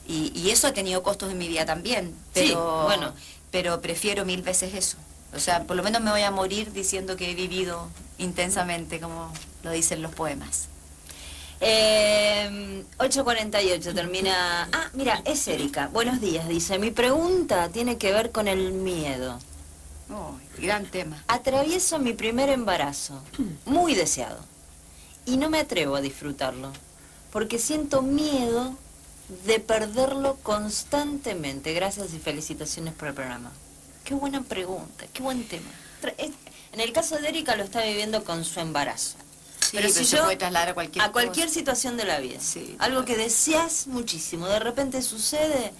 y eso ha tenido costos en mi vida también. Sí, Pero, bueno. pero prefiero 1000 veces eso. O sea, por lo menos me voy a morir diciendo que he vivido intensamente, como lo dicen los poemas. 8:48 termina... Ah, mira, es Erika. Buenos días, dice. Mi pregunta tiene que ver con el miedo. Oh, gran tema. Atravieso mi primer embarazo, muy deseado, y no me atrevo a disfrutarlo, porque siento miedo de perderlo constantemente. Gracias y felicitaciones por el programa. Qué buena pregunta, qué buen tema. En el caso de Erika lo está viviendo con su embarazo. Sí, pero se puede trasladar a cualquier situación de la vida. Sí, Algo que deseas muchísimo, de repente sucede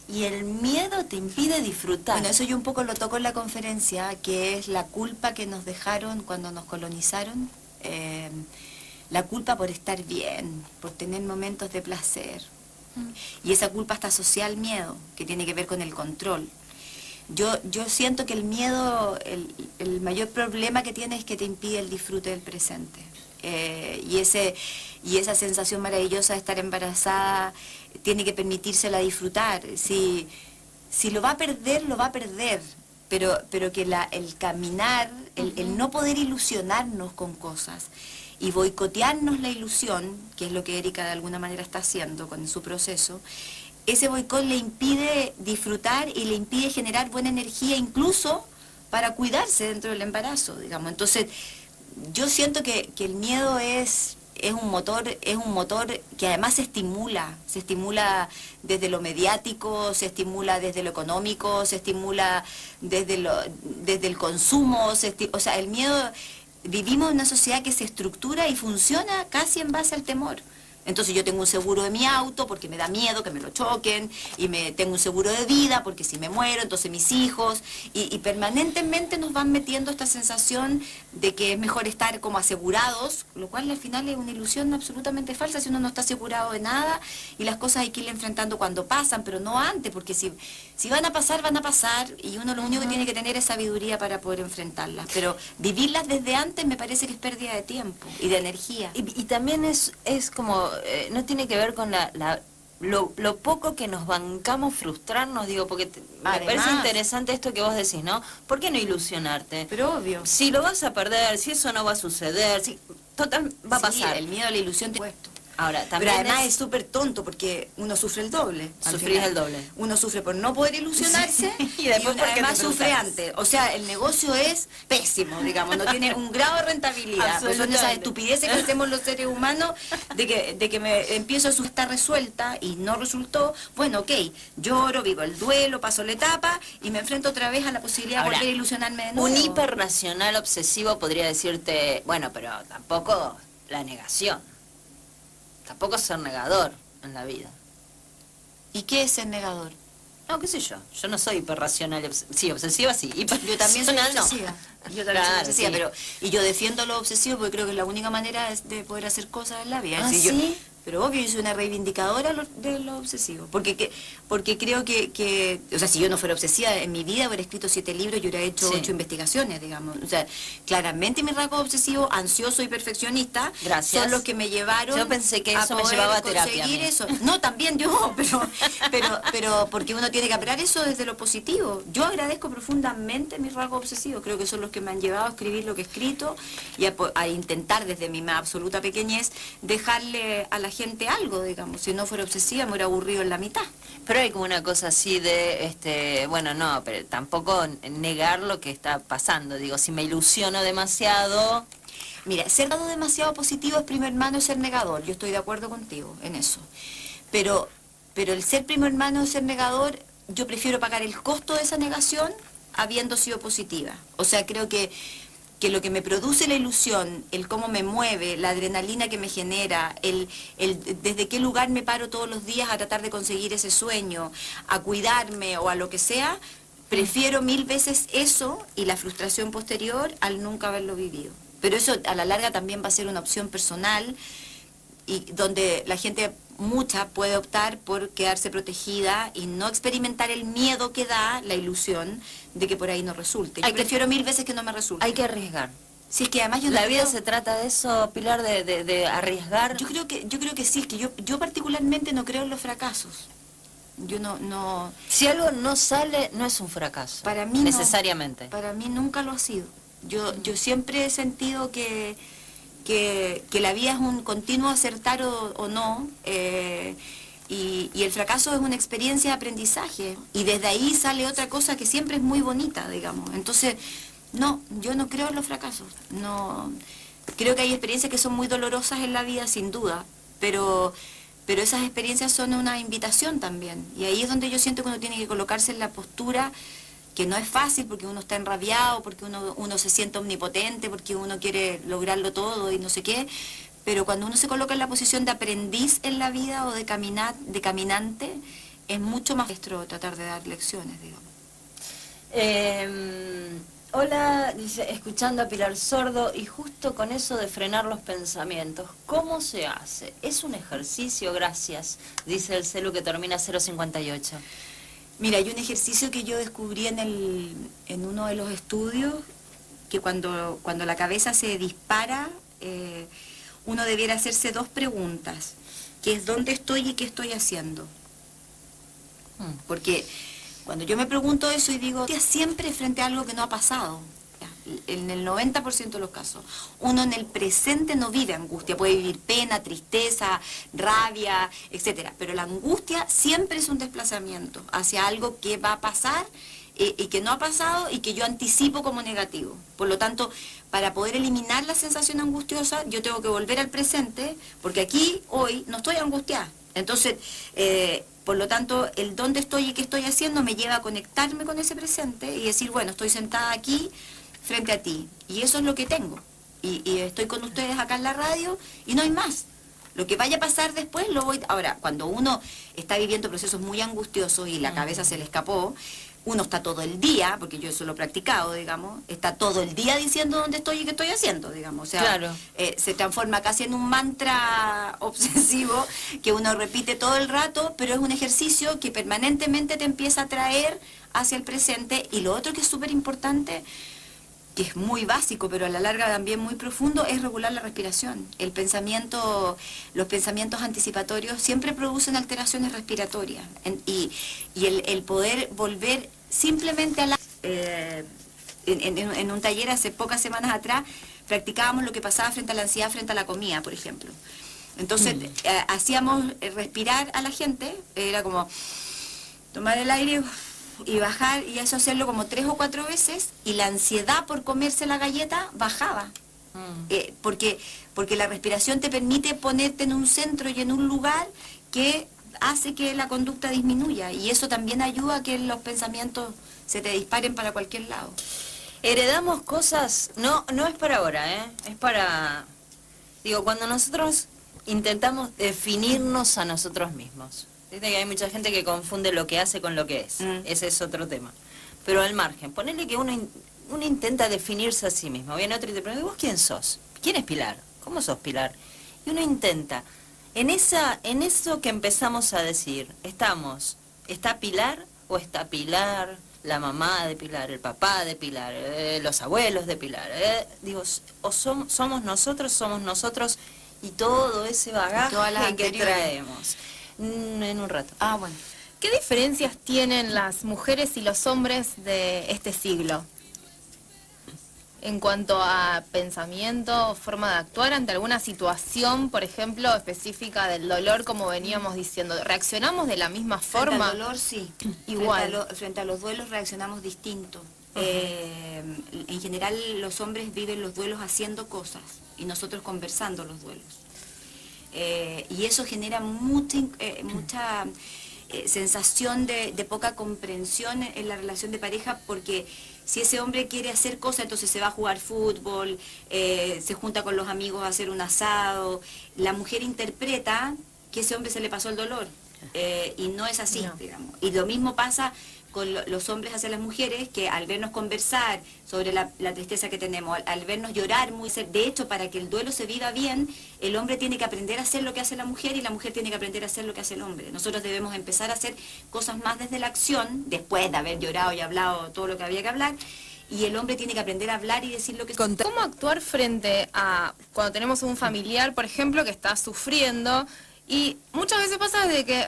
y el miedo te impide disfrutar. Bueno, eso yo un poco lo toco en la conferencia, que es la culpa que nos dejaron cuando nos colonizaron. La culpa por estar bien, por tener momentos de placer. Y esa culpa está asociada al miedo, que tiene que ver con el control. Yo siento que el miedo, el mayor problema que tiene es que te impide el disfrute del presente. Y esa sensación maravillosa de estar embarazada tiene que permitírsela disfrutar. Si lo va a perder, lo va a perder. Pero que el caminar, el no poder ilusionarnos con cosas y boicotearnos la ilusión, que es lo que Erika de alguna manera está haciendo con su proceso, ese boicot le impide disfrutar y le impide generar buena energía incluso para cuidarse dentro del embarazo, digamos. Entonces, yo siento que el miedo es un motor que además se estimula desde lo mediático, se estimula desde lo económico, se estimula desde el consumo, o sea, el miedo, vivimos en una sociedad que se estructura y funciona casi en base al temor. Entonces yo tengo un seguro de mi auto porque me da miedo que me lo choquen, y tengo un seguro de vida porque si me muero, entonces mis hijos, y permanentemente nos van metiendo esta sensación de que es mejor estar como asegurados, lo cual al final es una ilusión absolutamente falsa si uno no está asegurado de nada, y las cosas hay que ir enfrentando cuando pasan, pero no antes, porque si van a pasar, y uno lo único que tiene que tener es sabiduría para poder enfrentarlas, pero vivirlas desde antes me parece que es pérdida de tiempo y de energía. Y también es como, no tiene que ver con lo poco que nos bancamos frustrarnos, digo, porque me Además. parece interesante esto que vos decís, ¿no? ¿Por qué no ilusionarte? Pero obvio. Si lo vas a perder, si eso no va a suceder, si, total, va a Sí, pasar. el miedo a la ilusión te puesto. Ahora, también Pero además es súper tonto porque uno sufre el doble. al Sufrís final. el doble. Uno sufre por no poder ilusionarse Sí, y después uno porque además te sufre frustras. antes. O sea, el negocio es pésimo, digamos, no tiene un grado de rentabilidad. Pues son esas Absolutamente. estupideces que hacemos los seres humanos de que me empiezo a estar resuelta y no resultó. Bueno, ok, lloro, vivo el duelo, paso la etapa y me enfrento otra vez a la posibilidad Ahora, de volver a ilusionarme de nuevo. Un hiperracional obsesivo podría decirte, bueno, pero tampoco la negación. Tampoco ser negador en la vida. ¿Y qué es ser negador? No, qué sé yo. Yo no soy hiperracional. Sí, obsesiva sí. Yo también soy Hiperracional no. obsesiva. Yo también soy Claro, obsesiva, sí. y yo defiendo lo obsesivo porque creo que es la única manera de poder hacer cosas en la vida. ¿Ah, Es decir, sí? pero obvio, yo soy una reivindicadora de lo obsesivo. Porque creo que, o sea, si yo no fuera obsesiva en mi vida, hubiera escrito 7 libros y hubiera hecho Sí. 8 investigaciones, digamos. O sea, claramente mis rasgos obsesivos, ansioso y perfeccionista, Gracias. son los que me llevaron Yo pensé que a eso me poder llevaba a terapia a conseguir mí. eso. No, también yo, pero porque uno tiene que aprender eso desde lo positivo. Yo agradezco profundamente mis rasgos obsesivos, creo que son los que me han llevado a escribir lo que he escrito y a intentar desde mi más absoluta pequeñez dejarle a la gente algo, digamos. Si no fuera obsesiva me hubiera aburrido en la mitad. Pero hay como una cosa así de, bueno, no, pero tampoco negar lo que está pasando. Digo, si me ilusiono demasiado... Mira, ser dado demasiado positivo es primo hermano de ser negador, yo estoy de acuerdo contigo en eso. Pero el ser primo hermano de ser negador, yo prefiero pagar el costo de esa negación habiendo sido positiva. O sea, creo que lo que me produce la ilusión, el cómo me mueve, la adrenalina que me genera, el desde qué lugar me paro todos los días a tratar de conseguir ese sueño, a cuidarme o a lo que sea, prefiero 1000 veces eso y la frustración posterior al nunca haberlo vivido. Pero eso a la larga también va a ser una opción personal y donde la gente, mucha, puede optar por quedarse protegida y no experimentar el miedo que da la ilusión de que por ahí no resulte. Yo prefiero 1000 veces que no me resulte. Hay que arriesgar. Si es que además yo no La vida creo- se trata de eso, Pilar, de arriesgar. Yo creo que sí, es que yo particularmente no creo en los fracasos. Yo no Si algo no sale, no es un fracaso. Para mí no. necesariamente. Para mí nunca lo ha sido. Yo siempre he sentido que la vida es un continuo acertar o no, y el fracaso es una experiencia de aprendizaje, y desde ahí sale otra cosa que siempre es muy bonita, digamos. Entonces, no, yo no creo en los fracasos. No, creo que hay experiencias que son muy dolorosas en la vida, sin duda, pero esas experiencias son una invitación también, y ahí es donde yo siento que uno tiene que colocarse en la postura, que no es fácil porque uno está enrabiado, porque uno se siente omnipotente, porque uno quiere lograrlo todo y no sé qué, pero cuando uno se coloca en la posición de aprendiz en la vida o de caminante, es mucho más maestro tratar de dar lecciones, digamos. Hola, dice, escuchando a Pilar Sordo y justo con eso de frenar los pensamientos, ¿cómo se hace? Es un ejercicio, gracias, dice el celu que termina 058. Mira, hay un ejercicio que yo descubrí en uno de los estudios, que cuando la cabeza se dispara, uno debiera hacerse 2 preguntas, que es ¿dónde estoy y qué estoy haciendo? Porque cuando yo me pregunto eso y digo, siempre frente a algo que no ha pasado, en el 90% de los casos, uno en el presente no vive angustia, puede vivir pena, tristeza, rabia, etcétera, pero la angustia siempre es un desplazamiento hacia algo que va a pasar y que no ha pasado y que yo anticipo como negativo. Por lo tanto, para poder eliminar la sensación angustiosa, yo tengo que volver al presente, porque aquí, hoy, no estoy angustiada. Entonces, por lo tanto, el dónde estoy y qué estoy haciendo me lleva a conectarme con ese presente y decir, bueno, estoy sentada aquí frente a ti, y eso es lo que tengo. Y estoy con ustedes acá en la radio y no hay más. Lo que vaya a pasar después lo voy... Ahora, cuando uno está viviendo procesos muy angustiosos y la cabeza se le escapó, uno está todo el día, porque yo eso lo he practicado, digamos, está todo el día diciendo dónde estoy y qué estoy haciendo, digamos. O sea, Claro. Se transforma casi en un mantra obsesivo que uno repite todo el rato, pero es un ejercicio que permanentemente te empieza a traer hacia el presente. Y lo otro que es súper importante, que es muy básico, pero a la larga también muy profundo, es regular la respiración. Los pensamientos anticipatorios siempre producen alteraciones respiratorias. Y el poder volver simplemente a la... en un taller hace pocas semanas atrás, practicábamos lo que pasaba frente a la ansiedad, frente a la comida, por ejemplo. Entonces, hacíamos respirar a la gente, era como tomar el aire y bajar, y eso hacerlo como 3 o 4 veces, y la ansiedad por comerse la galleta bajaba. Porque la respiración te permite ponerte en un centro y en un lugar que hace que la conducta disminuya, y eso también ayuda a que los pensamientos se te disparen para cualquier lado. Heredamos cosas, no es para ahora, es para... Digo, cuando nosotros intentamos definirnos a nosotros mismos, Viste que hay mucha gente que confunde lo que hace con lo que es. Ese es otro tema. Pero al margen, ponele que uno intenta definirse a sí mismo. Viene otro y te pregunta, ¿vos quién sos? ¿Quién es Pilar? ¿Cómo sos Pilar? Y uno intenta, en eso que empezamos a decir, ¿está Pilar o está Pilar, la mamá de Pilar, el papá de Pilar, los abuelos de Pilar? Digo, o somos nosotros y todo ese bagaje que traemos. En un rato. Ah, bueno. ¿Qué diferencias tienen las mujeres y los hombres de este siglo? En cuanto a pensamiento, forma de actuar ante alguna situación, por ejemplo, específica del dolor, como veníamos diciendo. ¿Reaccionamos de la misma forma? Frente al dolor, sí. Igual. Frente a los duelos reaccionamos distinto. En general, los hombres viven los duelos haciendo cosas y nosotros conversando los duelos. Y eso genera mucha sensación de poca comprensión en la relación de pareja, porque si ese hombre quiere hacer cosas, entonces se va a jugar fútbol, se junta con los amigos a hacer un asado. La mujer interpreta que ese hombre se le pasó el dolor, y no es así, digamos. Y lo mismo pasa con los hombres hacia las mujeres, que al vernos conversar sobre la tristeza que tenemos, al vernos llorar muy cerca, de hecho, para que el duelo se viva bien, el hombre tiene que aprender a hacer lo que hace la mujer y la mujer tiene que aprender a hacer lo que hace el hombre. Nosotros debemos empezar a hacer cosas más desde la acción, después de haber llorado y hablado todo lo que había que hablar, y el hombre tiene que aprender a hablar y decir lo que... ¿Cómo actuar frente a cuando tenemos un familiar, por ejemplo, que está sufriendo? Y muchas veces pasa de que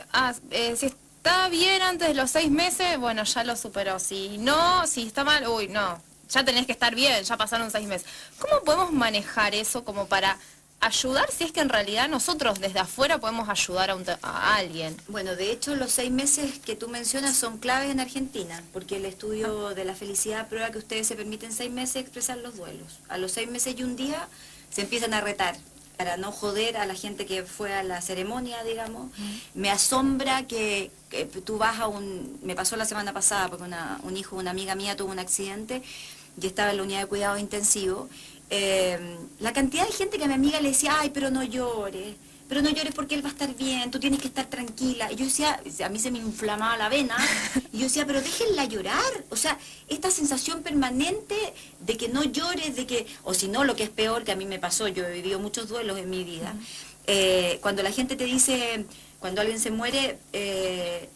si está bien antes de los 6 meses, bueno, ya lo superó. Si no, si está mal, uy, no, ya tenés que estar bien, ya pasaron 6 meses. ¿Cómo podemos manejar eso como para ayudar, si es que en realidad nosotros desde afuera podemos ayudar a alguien? Bueno, de hecho, los 6 meses que tú mencionas son claves en Argentina, porque el estudio de la felicidad prueba que ustedes se permiten 6 meses expresar los duelos. A los 6 meses y un día se empiezan a retar, para no joder a la gente que fue a la ceremonia, digamos. Me asombra que tú vas a me pasó la semana pasada, porque un hijo de una amiga mía tuvo un accidente y estaba en la unidad de cuidado intensivo. La cantidad de gente que a mi amiga le decía, ay, pero no llores porque él va a estar bien, tú tienes que estar tranquila. Y yo decía, a mí se me inflamaba la vena, y yo decía, pero déjenla llorar. O sea, esta sensación permanente de que no llores, o si no, lo que es peor, que a mí me pasó, yo he vivido muchos duelos en mi vida. Cuando la gente te dice, cuando alguien se muere,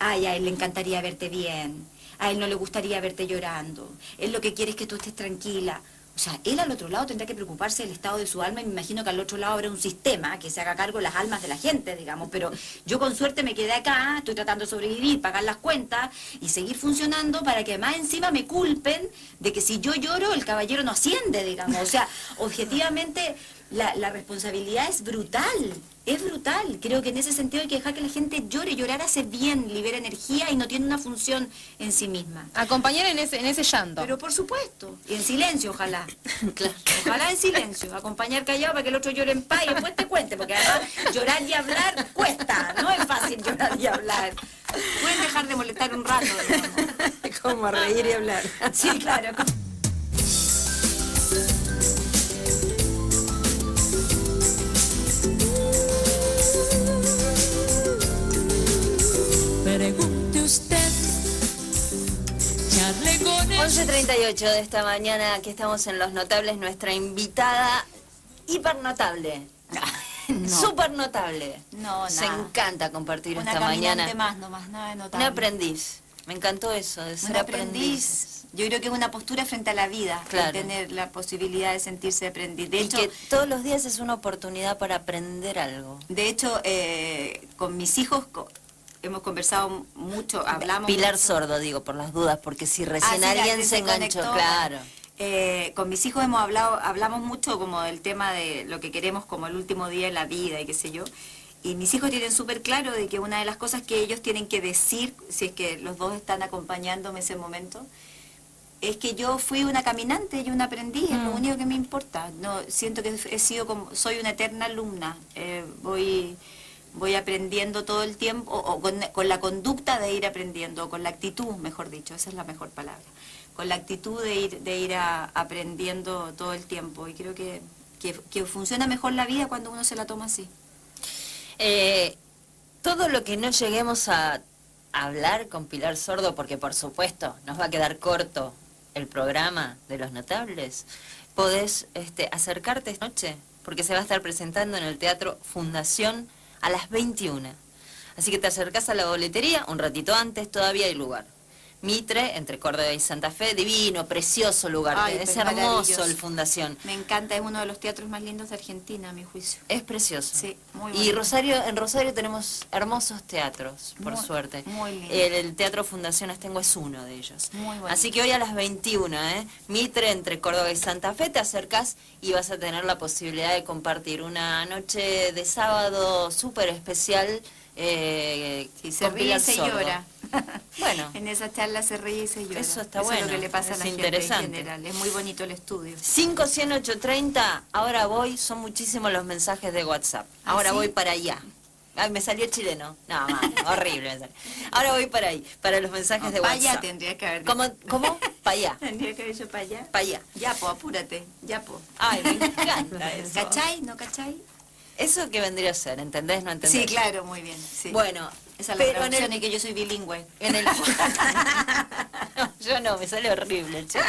ay, a él le encantaría verte bien, a él no le gustaría verte llorando, él lo que quiere es que tú estés tranquila. O sea, él al otro lado tendrá que preocuparse del estado de su alma, y me imagino que al otro lado habrá un sistema que se haga cargo de las almas de la gente, digamos. Pero yo con suerte me quedé acá, estoy tratando de sobrevivir, pagar las cuentas y seguir funcionando, para que además encima me culpen de que si yo lloro el caballero no asciende, digamos. O sea, objetivamente la responsabilidad es brutal. Es brutal. Creo que en ese sentido hay que dejar que la gente llore. Llorar hace bien, libera energía y no tiene una función en sí misma. Acompañar en ese llanto. Pero por supuesto. Y en silencio, ojalá. Claro. Ojalá en silencio. Acompañar callado para que el otro llore en paz y después te cuente. Porque además llorar y hablar cuesta. No es fácil llorar y hablar. Pueden dejar de molestar un rato, digamos. Como reír y hablar. Sí, claro. Pregunte usted, charle con él. 11:38 de esta mañana, que estamos en Los Notables, nuestra invitada hipernotable. No. Súper notable. No, Se nada. encanta compartir Una esta mañana. más, nomás, nada de Un notable. aprendiz. Me encantó eso, de ser Un aprendiz. aprendiz. Yo creo que es una postura frente a la vida, Claro. tener la posibilidad de sentirse aprendiz. De Y hecho, que todos los días es una oportunidad para aprender algo. Con mis hijos hemos conversado mucho, hablamos Pilar mucho. Sordo, digo, por las dudas, porque si recién Sí, alguien la se enganchó, conectó. claro. Con mis hijos hablamos mucho como del tema de lo que queremos como el último día de la vida y qué sé yo. Y mis hijos tienen súper claro de que una de las cosas que ellos tienen que decir, si es que los dos están acompañándome ese momento, es que yo fui una caminante y un aprendiz, es lo único que me importa. No, siento que soy una eterna alumna, voy aprendiendo todo el tiempo, o con la conducta de ir aprendiendo, o con la actitud, mejor dicho, esa es la mejor palabra, con la actitud de ir aprendiendo todo el tiempo. Y creo que funciona mejor la vida cuando uno se la toma así. Todo lo que no lleguemos a hablar con Pilar Sordo, porque por supuesto nos va a quedar corto el programa de Los Notables, podés acercarte esta noche, porque se va a estar presentando en el Teatro Fundación a las 21. Así que te acercás a la boletería un ratito antes, todavía hay lugar. Mitre, entre Córdoba y Santa Fe, divino, precioso lugar. Ay, es pero hermoso maravilloso. el Fundación. Me encanta, es uno de los teatros más lindos de Argentina, a mi juicio. Es precioso. Sí, muy Y bonito. en Rosario tenemos hermosos teatros, por Muy- suerte. muy lindo. El Teatro Fundación Astengo es uno de ellos. Muy bonito. Así que hoy a las 21, Mitre, entre Córdoba y Santa Fe, te acercás y vas a tener la posibilidad de compartir una noche de sábado súper especial. Sí, se con ríe y Pilar se Sordo. llora. Bueno. En esa charla se ríe y se llora. Eso está Es bueno, lo que le pasa a es la gente interesante. en general. Es muy bonito el estudio. 5-100-830, ahora voy, son muchísimos los mensajes de WhatsApp. ¿Ah, Ahora sí? voy para allá. Ay, me salió chileno. No, mal, horrible me salió. Ahora voy para ahí, para los mensajes de para WhatsApp. allá tendría que haber ¿Cómo? Para allá. Tendría que haber dicho para allá. Para allá. Ya, po, apúrate. Ya, po. Ay, me encanta eso. ¿Cachai? ¿No cachai? Eso que vendría a ser, ¿entendés? ¿No entendés? Sí, claro, muy bien. Sí. Bueno, Esa es la pero traducción y que yo soy bilingüe. En el... No, yo no, me sale horrible, che.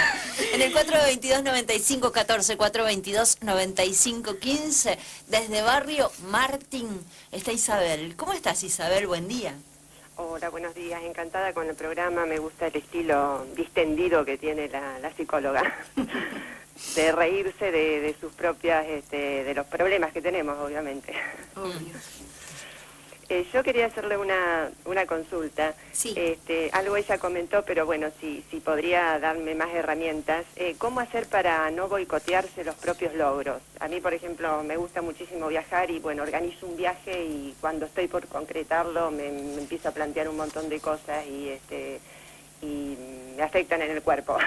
En el 422-9514, 422-9515, desde Barrio Martín, está Isabel. ¿Cómo estás, Isabel? Buen día. Hola, buenos días. Encantada con el programa. Me gusta el estilo distendido que tiene la psicóloga. De reírse de sus propias, de los problemas que tenemos, obviamente. Obvio. Yo quería hacerle una consulta. Sí. Algo ella comentó, pero bueno, si podría darme más herramientas. ¿Cómo hacer para no boicotearse los propios logros? A mí, por ejemplo, me gusta muchísimo viajar y, bueno, organizo un viaje y cuando estoy por concretarlo me empiezo a plantear un montón de cosas y me afectan en el cuerpo.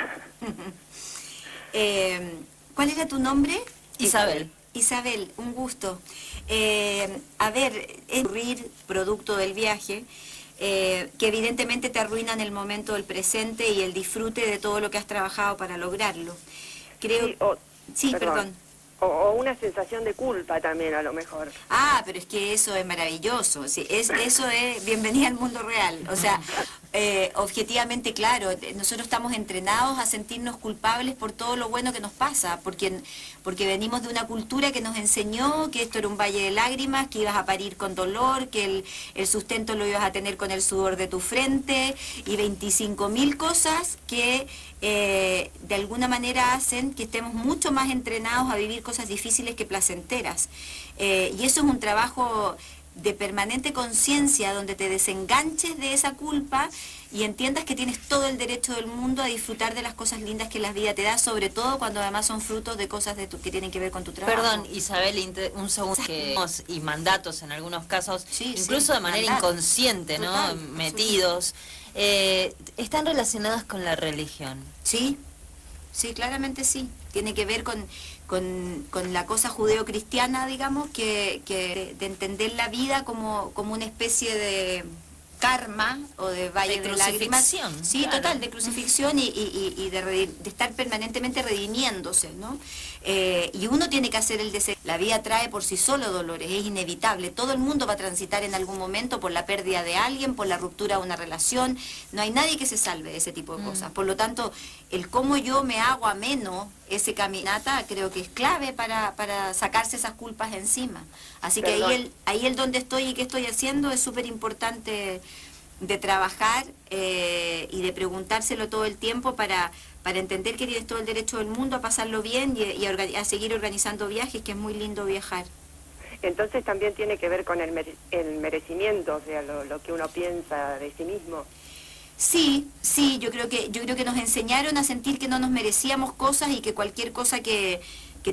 ¿Cuál era tu nombre? Isabel. Isabel, un gusto. A ver, es ocurrir producto del viaje, que evidentemente te arruinan el momento del presente y el disfrute de todo lo que has trabajado para lograrlo. Creo... Sí, perdón. O una sensación de culpa también, a lo mejor. Ah, pero es que eso es maravilloso. Sí, eso es bienvenida al mundo real. O sea, objetivamente, claro, nosotros estamos entrenados a sentirnos culpables por todo lo bueno que nos pasa, porque venimos de una cultura que nos enseñó que esto era un valle de lágrimas, que ibas a parir con dolor, que el sustento lo ibas a tener con el sudor de tu frente y 25.000 cosas que de alguna manera hacen que estemos mucho más entrenados a vivir cosas difíciles que placenteras. Y eso es un trabajo de permanente conciencia donde te desenganches de esa culpa y entiendas que tienes todo el derecho del mundo a disfrutar de las cosas lindas que la vida te da, sobre todo cuando además son frutos de cosas que tienen que ver con tu trabajo. Perdón, Isabel, un segundo. Y mandatos en algunos casos, Sí, incluso sí, de manera mandatos. inconsciente, ¿no? Total, Metidos. ¿Están relacionadas con la religión? Sí, sí, claramente sí. Tiene que ver con la cosa judeo-cristiana, digamos, que de entender la vida como una especie de karma o de valle De de lágrimas. crucifixión, Sí, claro. total, de crucifixión y de estar permanentemente redimiéndose, ¿no? Y uno tiene que hacer el deseo. La vida trae por sí solo dolores, es inevitable. Todo el mundo va a transitar en algún momento por la pérdida de alguien, por la ruptura de una relación. No hay nadie que se salve de ese tipo de cosas. Por lo tanto, el cómo yo me hago ameno ese caminata creo que es clave para sacarse esas culpas encima. Así que ahí el donde estoy y qué estoy haciendo es súper importante de trabajar y de preguntárselo todo el tiempo para entender que tienes todo el derecho del mundo a pasarlo bien y a seguir organizando viajes, que es muy lindo viajar. Entonces también tiene que ver con el merecimiento, o sea, lo que uno piensa de sí mismo. Sí, yo creo que nos enseñaron a sentir que no nos merecíamos cosas y que cualquier cosa que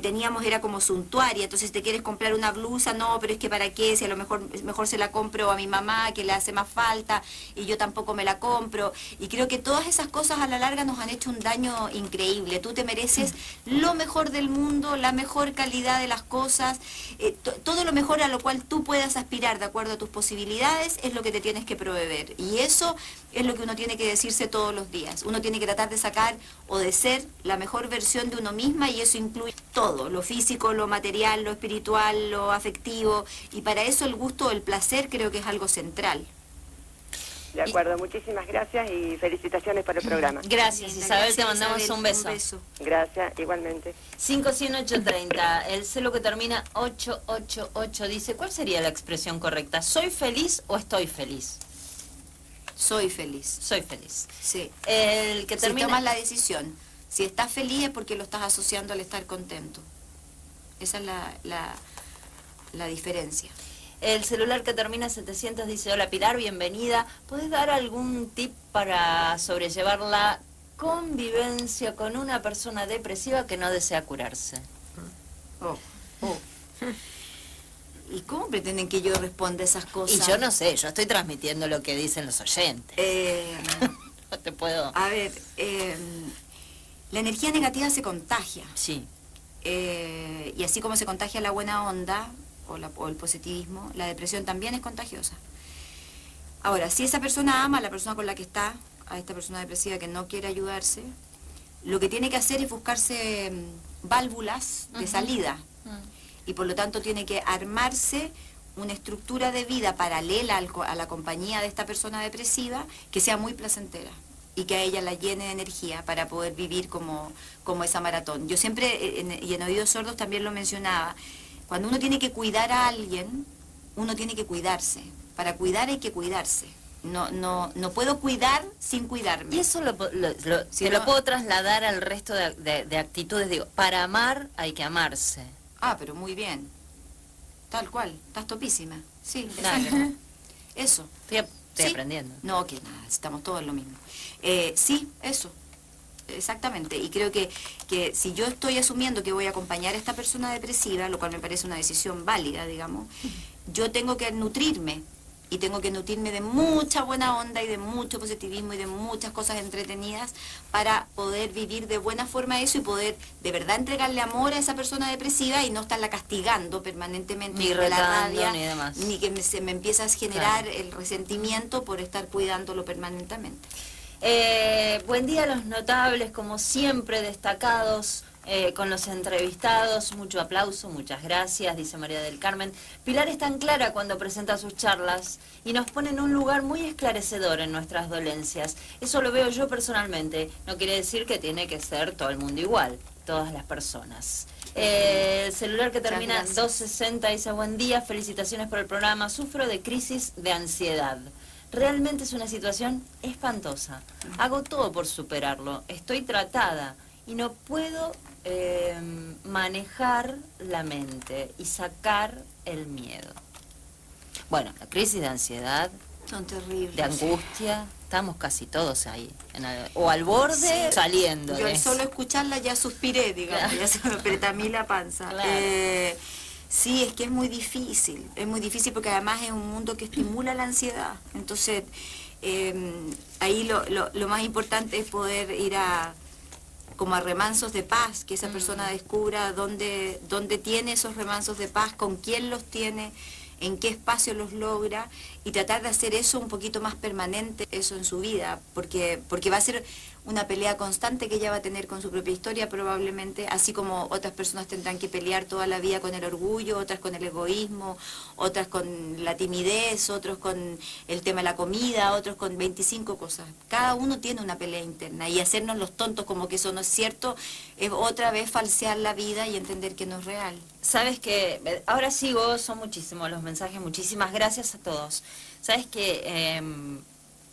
teníamos era como suntuaria. Entonces te quieres comprar una blusa, no, pero es que para qué, si a lo mejor se la compro a mi mamá que le hace más falta y yo tampoco me la compro. Y creo que todas esas cosas a la larga nos han hecho un daño increíble. Tú te mereces lo mejor del mundo, la mejor calidad de las cosas, todo lo mejor a lo cual tú puedas aspirar de acuerdo a tus posibilidades es lo que te tienes que proveer. Y eso es lo que uno tiene que decirse todos los días. Uno tiene que tratar de sacar o de ser la mejor versión de uno misma y eso incluye todo todo, lo físico, lo material, lo espiritual, lo afectivo, y para eso el gusto, el placer creo que es algo central. De acuerdo, muchísimas gracias y felicitaciones por el programa. Gracias, Isabel, te mandamos Isabel, un beso. Un beso. Gracias, igualmente. 500-830, el celo que termina 888 dice, ¿cuál sería la expresión correcta? ¿Soy feliz o estoy feliz? Soy feliz. Soy feliz. Sí. El que Si termina... tomas la decisión, si estás feliz es porque lo estás asociando al estar contento. Esa es la diferencia. El celular que termina 700 dice, hola Pilar, bienvenida. ¿Puedes dar algún tip para sobrellevar la convivencia con una persona depresiva que no desea curarse? Oh. ¿Y cómo pretenden que yo responda esas cosas? Y yo no sé, yo estoy transmitiendo lo que dicen los oyentes. No te puedo... A ver, la energía negativa se contagia. Sí. Y así como se contagia la buena onda o el positivismo, la depresión también es contagiosa. Ahora, si esa persona ama a la persona con la que está, a esta persona depresiva que no quiere ayudarse, lo que tiene que hacer es buscarse válvulas de salida. Y por lo tanto tiene que armarse una estructura de vida paralela a la compañía de esta persona depresiva que sea muy placentera y que a ella la llene de energía para poder vivir como esa maratón. Yo siempre, y en Oídos Sordos también lo mencionaba, cuando uno tiene que cuidar a alguien, uno tiene que cuidarse. Para cuidar hay que cuidarse. No puedo cuidar sin cuidarme. Y eso Si te no- lo puedo trasladar al resto de actitudes. Digo, para amar hay que amarse. Ah, pero muy bien. Tal cual, estás topísima. Sí, Dale. exacto. Eso. Estoy Sí. aprendiendo. No, que nada, estamos todos en lo mismo. Sí, eso. Exactamente. Y creo que si yo estoy asumiendo que voy a acompañar a esta persona depresiva, lo cual me parece una decisión válida, digamos, yo tengo que nutrirme. Y tengo que nutrirme de mucha buena onda y de mucho positivismo y de muchas cosas entretenidas para poder vivir de buena forma eso y poder de verdad entregarle amor a esa persona depresiva y no estarla castigando permanentemente Ni de la retando, rabia, ni demás. ni que se me empieza a generar el resentimiento por estar cuidándolo permanentemente. Buen día a los notables, como siempre, destacados. Con los entrevistados, mucho aplauso, muchas gracias, dice María del Carmen. Pilar es tan clara cuando presenta sus charlas y nos pone en un lugar muy esclarecedor en nuestras dolencias. Eso lo veo yo personalmente. No quiere decir que tiene que ser todo el mundo igual, todas las personas. El celular que termina gracias. 260 dice, buen día, felicitaciones por el programa, sufro de crisis de ansiedad. Realmente es una situación espantosa. Hago todo por superarlo, estoy tratada y no puedo manejar la mente y sacar el miedo. Bueno, la crisis de ansiedad, Son terribles. de angustia, estamos casi todos ahí, o al borde, Sí. saliendo. Yo de al eso. solo escucharla ya suspiré, digamos, Claro. ya se me apretó a mí la panza. Claro. Sí, es que es muy difícil porque además es un mundo que estimula la ansiedad. Entonces, ahí lo más importante es poder ir como a remansos de paz, que esa persona descubra dónde tiene esos remansos de paz, con quién los tiene, en qué espacio los logra, y tratar de hacer eso un poquito más permanente, eso en su vida, porque va a ser una pelea constante que ella va a tener con su propia historia probablemente, así como otras personas tendrán que pelear toda la vida con el orgullo, otras con el egoísmo, otras con la timidez, otros con el tema de la comida, otros con 25 cosas. Cada uno tiene una pelea interna y hacernos los tontos como que eso no es cierto es otra vez falsear la vida y entender que no es real. Sabes que, ahora sigo, son muchísimos los mensajes, muchísimas gracias a todos. Sabes que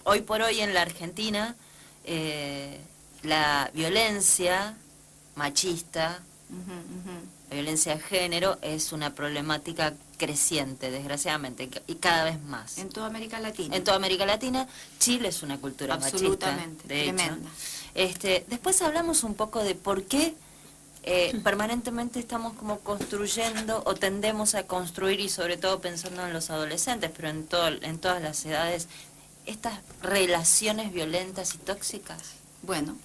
hoy por hoy en la Argentina la violencia machista, la violencia de género es una problemática creciente, desgraciadamente, y cada vez más. En toda América Latina. En toda América Latina, Chile es una cultura Absolutamente, machista, de hecho. tremenda. Después hablamos un poco de por qué permanentemente estamos como construyendo o tendemos a construir, y sobre todo pensando en los adolescentes, pero en todas las edades, estas relaciones violentas y tóxicas. Bueno,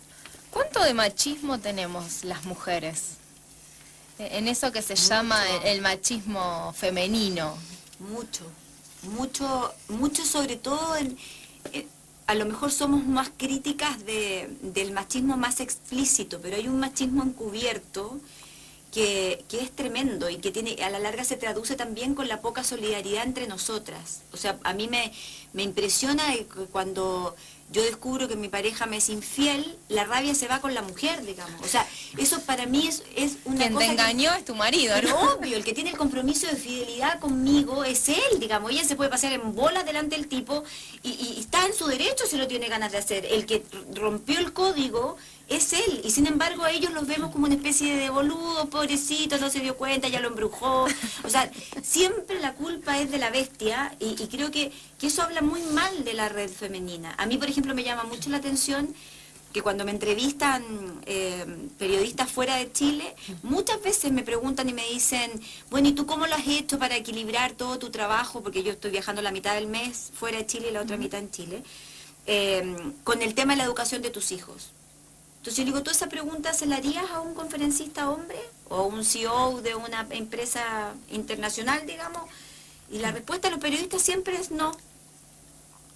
¿Cuánto de machismo tenemos las mujeres? En eso que se llama el machismo femenino. mucho sobre todo a lo mejor somos más críticas del machismo más explícito, pero hay un machismo encubierto que es tremendo y que tiene, a la larga se traduce también con la poca solidaridad entre nosotras. O sea, a mí me impresiona cuando yo descubro que mi pareja me es infiel, la rabia se va con la mujer, digamos. O sea, eso para mí es una Quien cosa te engañó es tu marido, pero ¿no? obvio, el que tiene el compromiso de fidelidad conmigo es él, digamos. Ella se puede pasear en bolas delante del tipo y está en su derecho si lo tiene ganas de hacer. El que rompió el código es él, y sin embargo a ellos los vemos como una especie de boludo, pobrecito, no se dio cuenta, ya lo embrujó. O sea, siempre la culpa es de la bestia, y creo que eso habla muy mal de la red femenina. A mí, por ejemplo, me llama mucho la atención que cuando me entrevistan periodistas fuera de Chile, muchas veces me preguntan y me dicen, bueno, ¿y tú cómo lo has hecho para equilibrar todo tu trabajo? Porque yo estoy viajando la mitad del mes fuera de Chile y la otra mitad en Chile, con el tema de la educación de tus hijos. Entonces yo digo, ¿tú esa pregunta se la harías a un conferencista hombre? ¿O a un CEO de una empresa internacional, digamos? Y la respuesta de los periodistas siempre es no.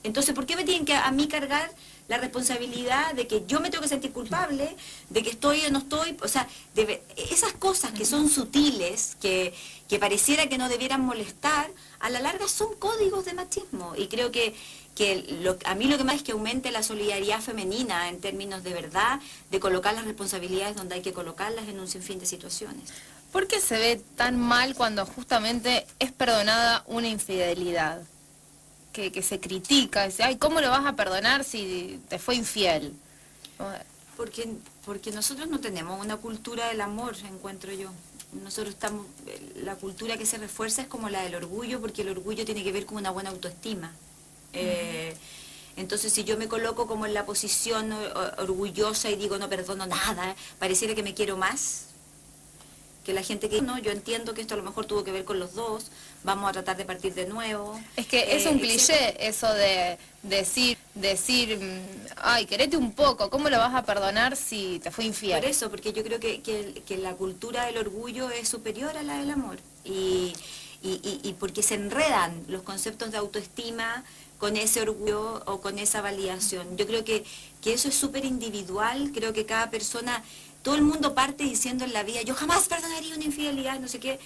Entonces, ¿por qué me tienen que a mí cargar la responsabilidad de que yo me tengo que sentir culpable, de que estoy o no estoy? O sea, esas cosas que son sutiles, que pareciera que no debieran molestar, a la larga son códigos de machismo. Y creo que a mí lo que más es que aumente la solidaridad femenina en términos de verdad, de colocar las responsabilidades donde hay que colocarlas en un sinfín de situaciones. ¿Por qué se ve tan mal cuando justamente es perdonada una infidelidad? Que se critica, dice, ay, ¿cómo lo vas a perdonar si te fue infiel? Porque nosotros no tenemos una cultura del amor, encuentro yo. Nosotros estamos, la cultura que se refuerza es como la del orgullo, porque el orgullo tiene que ver con una buena autoestima. Entonces, si yo me coloco como en la posición orgullosa y digo no perdono nada, pareciera que me quiero más que la gente que no. Yo entiendo que esto a lo mejor tuvo que ver con los dos, vamos a tratar de partir de nuevo. Es que es un cliché eso de decir, ay, querete un poco, ¿cómo lo vas a perdonar si te fue infiel? Por eso, porque yo creo que la cultura del orgullo es superior a la del amor, y porque se enredan los conceptos de autoestima con ese orgullo o con esa validación. Yo creo que eso es súper individual. Creo que cada persona, todo el mundo parte diciendo en la vida, yo jamás perdonaría una infidelidad, no sé qué.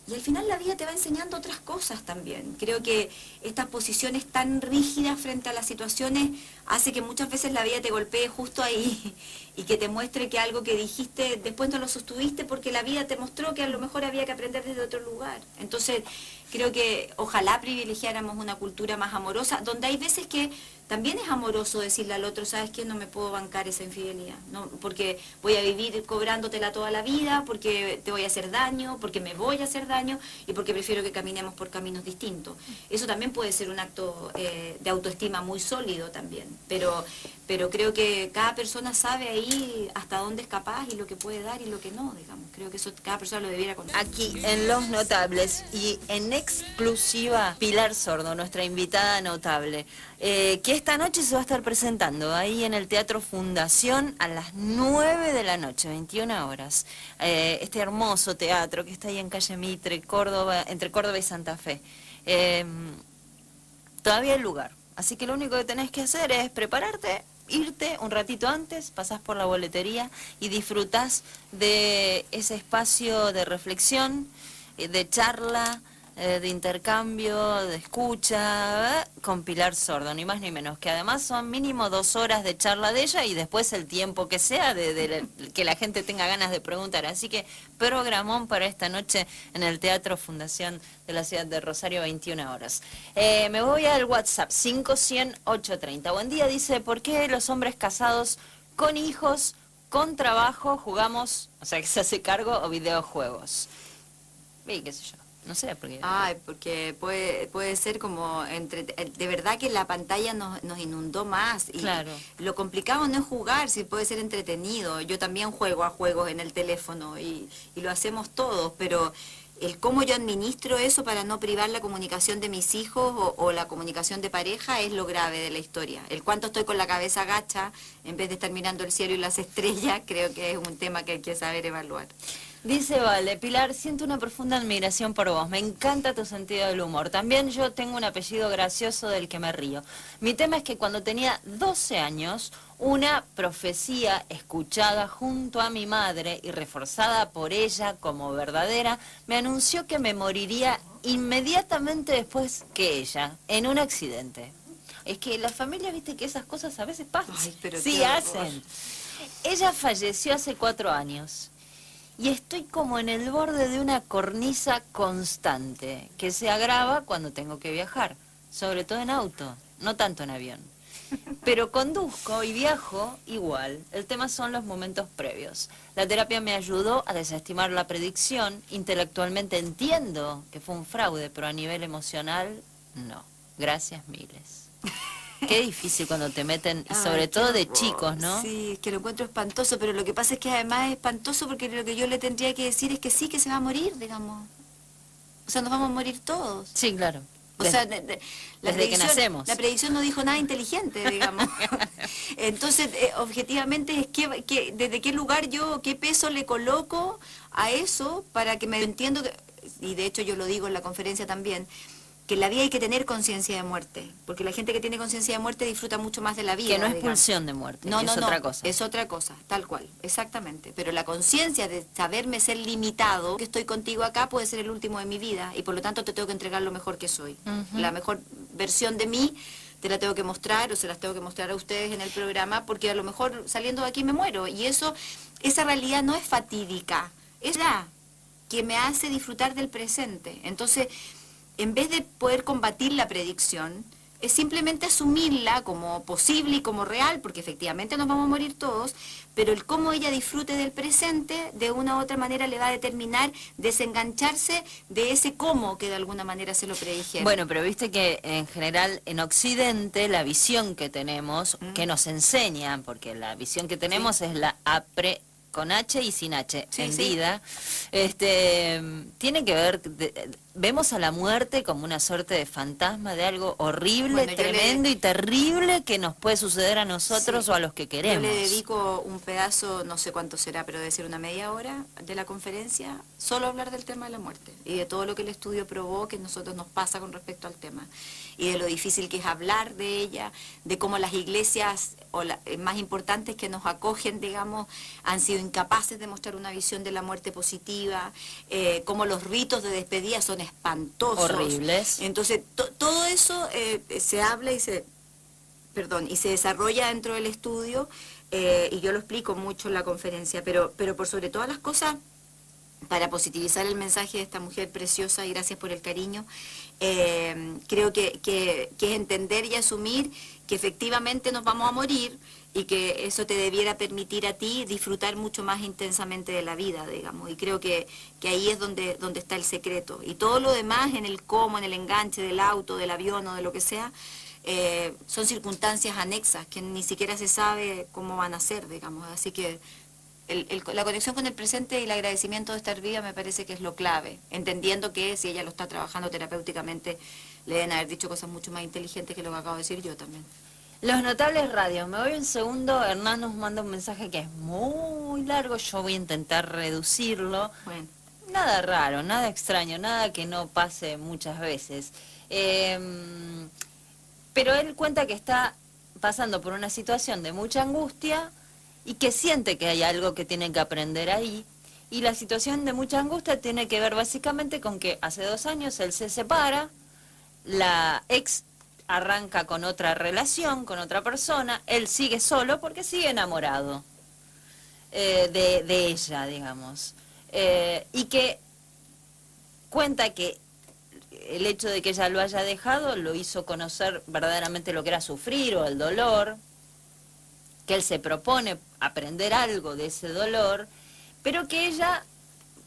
Y al final la vida te va enseñando otras cosas también. Creo que estas posiciones tan rígidas frente a las situaciones hace que muchas veces la vida te golpee justo ahí y que te muestre que algo que dijiste después no lo sostuviste porque la vida te mostró que a lo mejor había que aprender desde otro lugar. Entonces creo que ojalá privilegiáramos una cultura más amorosa, donde hay veces que también es amoroso decirle al otro, ¿sabes qué? No me puedo bancar esa infidelidad, ¿no? Porque voy a vivir cobrándotela toda la vida, porque te voy a hacer daño, porque me voy a hacer daño y porque prefiero que caminemos por caminos distintos. Eso también puede ser un acto de autoestima muy sólido también, pero creo que cada persona sabe ahí hasta dónde es capaz y lo que puede dar y lo que no, digamos. Creo que eso cada persona lo debiera conocer. Aquí en Los Notables y en exclusiva Pilar Sordo, nuestra invitada notable, que esta noche se va a estar presentando ahí en el Teatro Fundación a las 9 de la noche, 21 horas. Este hermoso teatro que está ahí en calle Mitre, Córdoba, entre Córdoba y Santa Fe. Todavía hay lugar, así que lo único que tenés que hacer es prepararte, irte un ratito antes, pasás por la boletería y disfrutás de ese espacio de reflexión, de charla, de intercambio, de escucha, con Pilar Sordo, ni más ni menos, que además son mínimo 2 horas de charla de ella y después el tiempo que sea que la gente tenga ganas de preguntar. Así que programón para esta noche en el Teatro Fundación de la ciudad de Rosario, 21 horas. Me voy al WhatsApp, 500-830. Buen día, dice, ¿por qué los hombres casados con hijos, con trabajo, jugamos, o sea, que se hace cargo, o videojuegos? Ve, qué sé yo. No sé, porque... Ay, porque puede ser como de verdad que la pantalla nos inundó más. Y claro. Lo complicado no es jugar, si puede ser entretenido. Yo también juego a juegos en el teléfono y lo hacemos todos, pero el cómo yo administro eso para no privar la comunicación de mis hijos o la comunicación de pareja es lo grave de la historia. El cuánto estoy con la cabeza agacha en vez de estar mirando el cielo y las estrellas, creo que es un tema que hay que saber evaluar. Dice Vale, Pilar, siento una profunda admiración por vos, me encanta tu sentido del humor. También yo tengo un apellido gracioso del que me río. Mi tema es que cuando tenía 12 años, una profecía escuchada junto a mi madre y reforzada por ella como verdadera, me anunció que me moriría inmediatamente después que ella, en un accidente. Es que la familia, viste que esas cosas a veces pasan. Ay, pero sí qué horror. hacen. Ella falleció hace 4 años. Y estoy como en el borde de una cornisa constante, que se agrava cuando tengo que viajar, sobre todo en auto, no tanto en avión. Pero conduzco y viajo igual. El tema son los momentos previos. La terapia me ayudó a desestimar la predicción. Intelectualmente entiendo que fue un fraude, pero a nivel emocional, no. Gracias miles. Qué difícil cuando te meten, y sobre Ay, todo qué de horror. chicos, ¿no? Sí, es que lo encuentro espantoso, pero lo que pasa es que además es espantoso porque lo que yo le tendría que decir es que sí, que se va a morir, digamos. O sea, nos vamos a morir todos. Sí, claro. O sea, desde que nacemos. La predicción no dijo nada inteligente, digamos. Entonces, objetivamente, es que desde qué lugar yo, qué peso le coloco a eso para que me entiendo, y de hecho yo lo digo en la conferencia también, que en la vida hay que tener conciencia de muerte, porque la gente que tiene conciencia de muerte disfruta mucho más de la vida. Que no es digamos. pulsión de muerte, No, es no, otra no, cosa. es otra cosa, tal cual, exactamente. Pero la conciencia de saberme ser limitado, que estoy contigo acá, puede ser el último de mi vida, y por lo tanto te tengo que entregar lo mejor que soy. La mejor versión de mí te la tengo que mostrar, o se las tengo que mostrar a ustedes en el programa, porque a lo mejor saliendo de aquí me muero. Y eso, esa realidad no es fatídica, es la que me hace disfrutar del presente. Entonces, en vez de poder combatir la predicción, es simplemente asumirla como posible y como real, porque efectivamente nos vamos a morir todos, pero el cómo ella disfrute del presente, de una u otra manera le va a determinar desengancharse de ese cómo que de alguna manera se lo predijeron. Bueno, pero viste que en general en Occidente la visión que tenemos, que nos enseñan, porque la visión que tenemos es la con H y sin H, Sí, en sí. vida, tiene que ver, vemos a la muerte como una suerte de fantasma, de algo horrible, Bueno, yo tremendo y terrible que nos puede suceder a nosotros Sí. o a los que queremos. Yo le dedico un pedazo, no sé cuánto será, pero debe ser una media hora de la conferencia, solo a hablar del tema de la muerte y de todo lo que el estudio probó que a nosotros nos pasa con respecto al tema y de lo difícil que es hablar de ella, de cómo las iglesias más importantes que nos acogen, digamos, han sido incapaces de mostrar una visión de la muerte positiva, cómo los ritos de despedida son espantosos. Horribles. Entonces, todo eso se habla y se desarrolla dentro del estudio, y yo lo explico mucho en la conferencia, pero por sobre todas las cosas, para positivizar el mensaje de esta mujer preciosa, y gracias por el cariño, creo que es entender y asumir que efectivamente nos vamos a morir y que eso te debiera permitir a ti disfrutar mucho más intensamente de la vida, digamos, y creo que ahí es donde está el secreto. Y todo lo demás, en el cómo, en el enganche del auto, del avión o de lo que sea, son circunstancias anexas que ni siquiera se sabe cómo van a ser, digamos. Así que la conexión con el presente y el agradecimiento de estar viva me parece que es lo clave, entendiendo que si ella lo está trabajando terapéuticamente, le deben haber dicho cosas mucho más inteligentes que lo que acabo de decir yo también. Los Notables Radio, me voy un segundo, Hernán nos manda un mensaje que es muy largo, yo voy a intentar reducirlo. Bueno. Nada raro, nada extraño, nada que no pase muchas veces. Pero él cuenta que está pasando por una situación de mucha angustia y que siente que hay algo que tiene que aprender ahí. Y la situación de mucha angustia tiene que ver básicamente con que hace 2 años él se separa, la ex arranca con otra relación, con otra persona, él sigue solo porque sigue enamorado de ella, digamos. Y que cuenta que el hecho de que ella lo haya dejado lo hizo conocer verdaderamente lo que era sufrir o el dolor, que él se propone aprender algo de ese dolor, pero que ella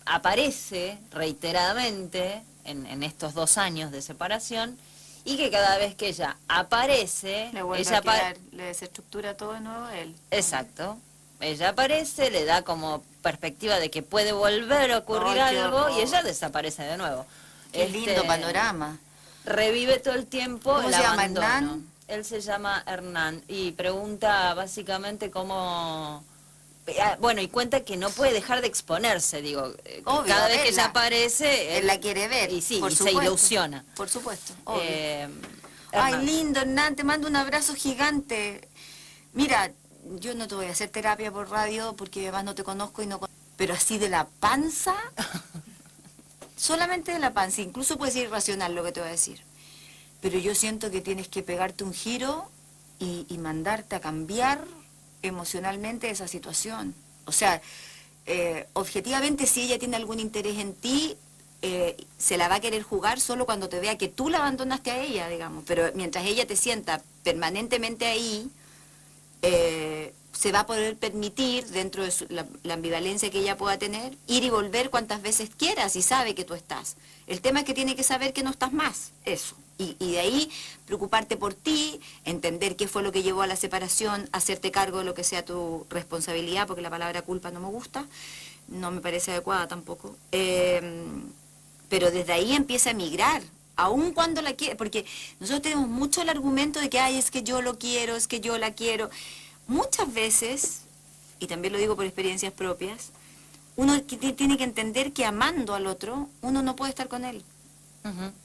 aparece reiteradamente en estos 2 años de separación y que cada vez que ella aparece, Le vuelve ella a tirar, le desestructura todo de nuevo a él. Exacto. Ella aparece, le da como perspectiva de que puede volver a ocurrir Ay, qué algo horror. y ella desaparece de nuevo. Qué lindo panorama. Revive todo el tiempo ¿Cómo el se llama, abandono. Hernán? Él se llama Hernán y pregunta básicamente cómo Bueno, y cuenta que no puede dejar de exponerse, digo. Obvio, cada vez que verla. ella aparece... Él la quiere ver, Y sí, por y se supuesto. ilusiona. Por supuesto, obvio. Hernán. Ay, lindo, Hernán, te mando un abrazo gigante. Mira, yo no te voy a hacer terapia por radio porque además no te conozco y no... Pero así de la panza, solamente de la panza, incluso puede ser irracional lo que te voy a decir. Pero yo siento que tienes que pegarte un giro y mandarte a cambiar emocionalmente esa situación. O sea, objetivamente si ella tiene algún interés en ti, se la va a querer jugar solo cuando te vea que tú la abandonaste a ella, digamos. Pero mientras ella te sienta permanentemente ahí, se va a poder permitir, dentro de la ambivalencia que ella pueda tener, ir y volver cuantas veces quieras y sabe que tú estás. El tema es que tiene que saber que no estás más, eso. Y de ahí preocuparte por ti, entender qué fue lo que llevó a la separación, hacerte cargo de lo que sea tu responsabilidad, porque la palabra culpa no me gusta, no me parece adecuada tampoco. Pero desde ahí empieza a migrar, aun cuando la quiere, porque nosotros tenemos mucho el argumento de que, ay, es que yo lo quiero, es que yo la quiero. Muchas veces, y también lo digo por experiencias propias, uno tiene que entender que amando al otro, uno no puede estar con él.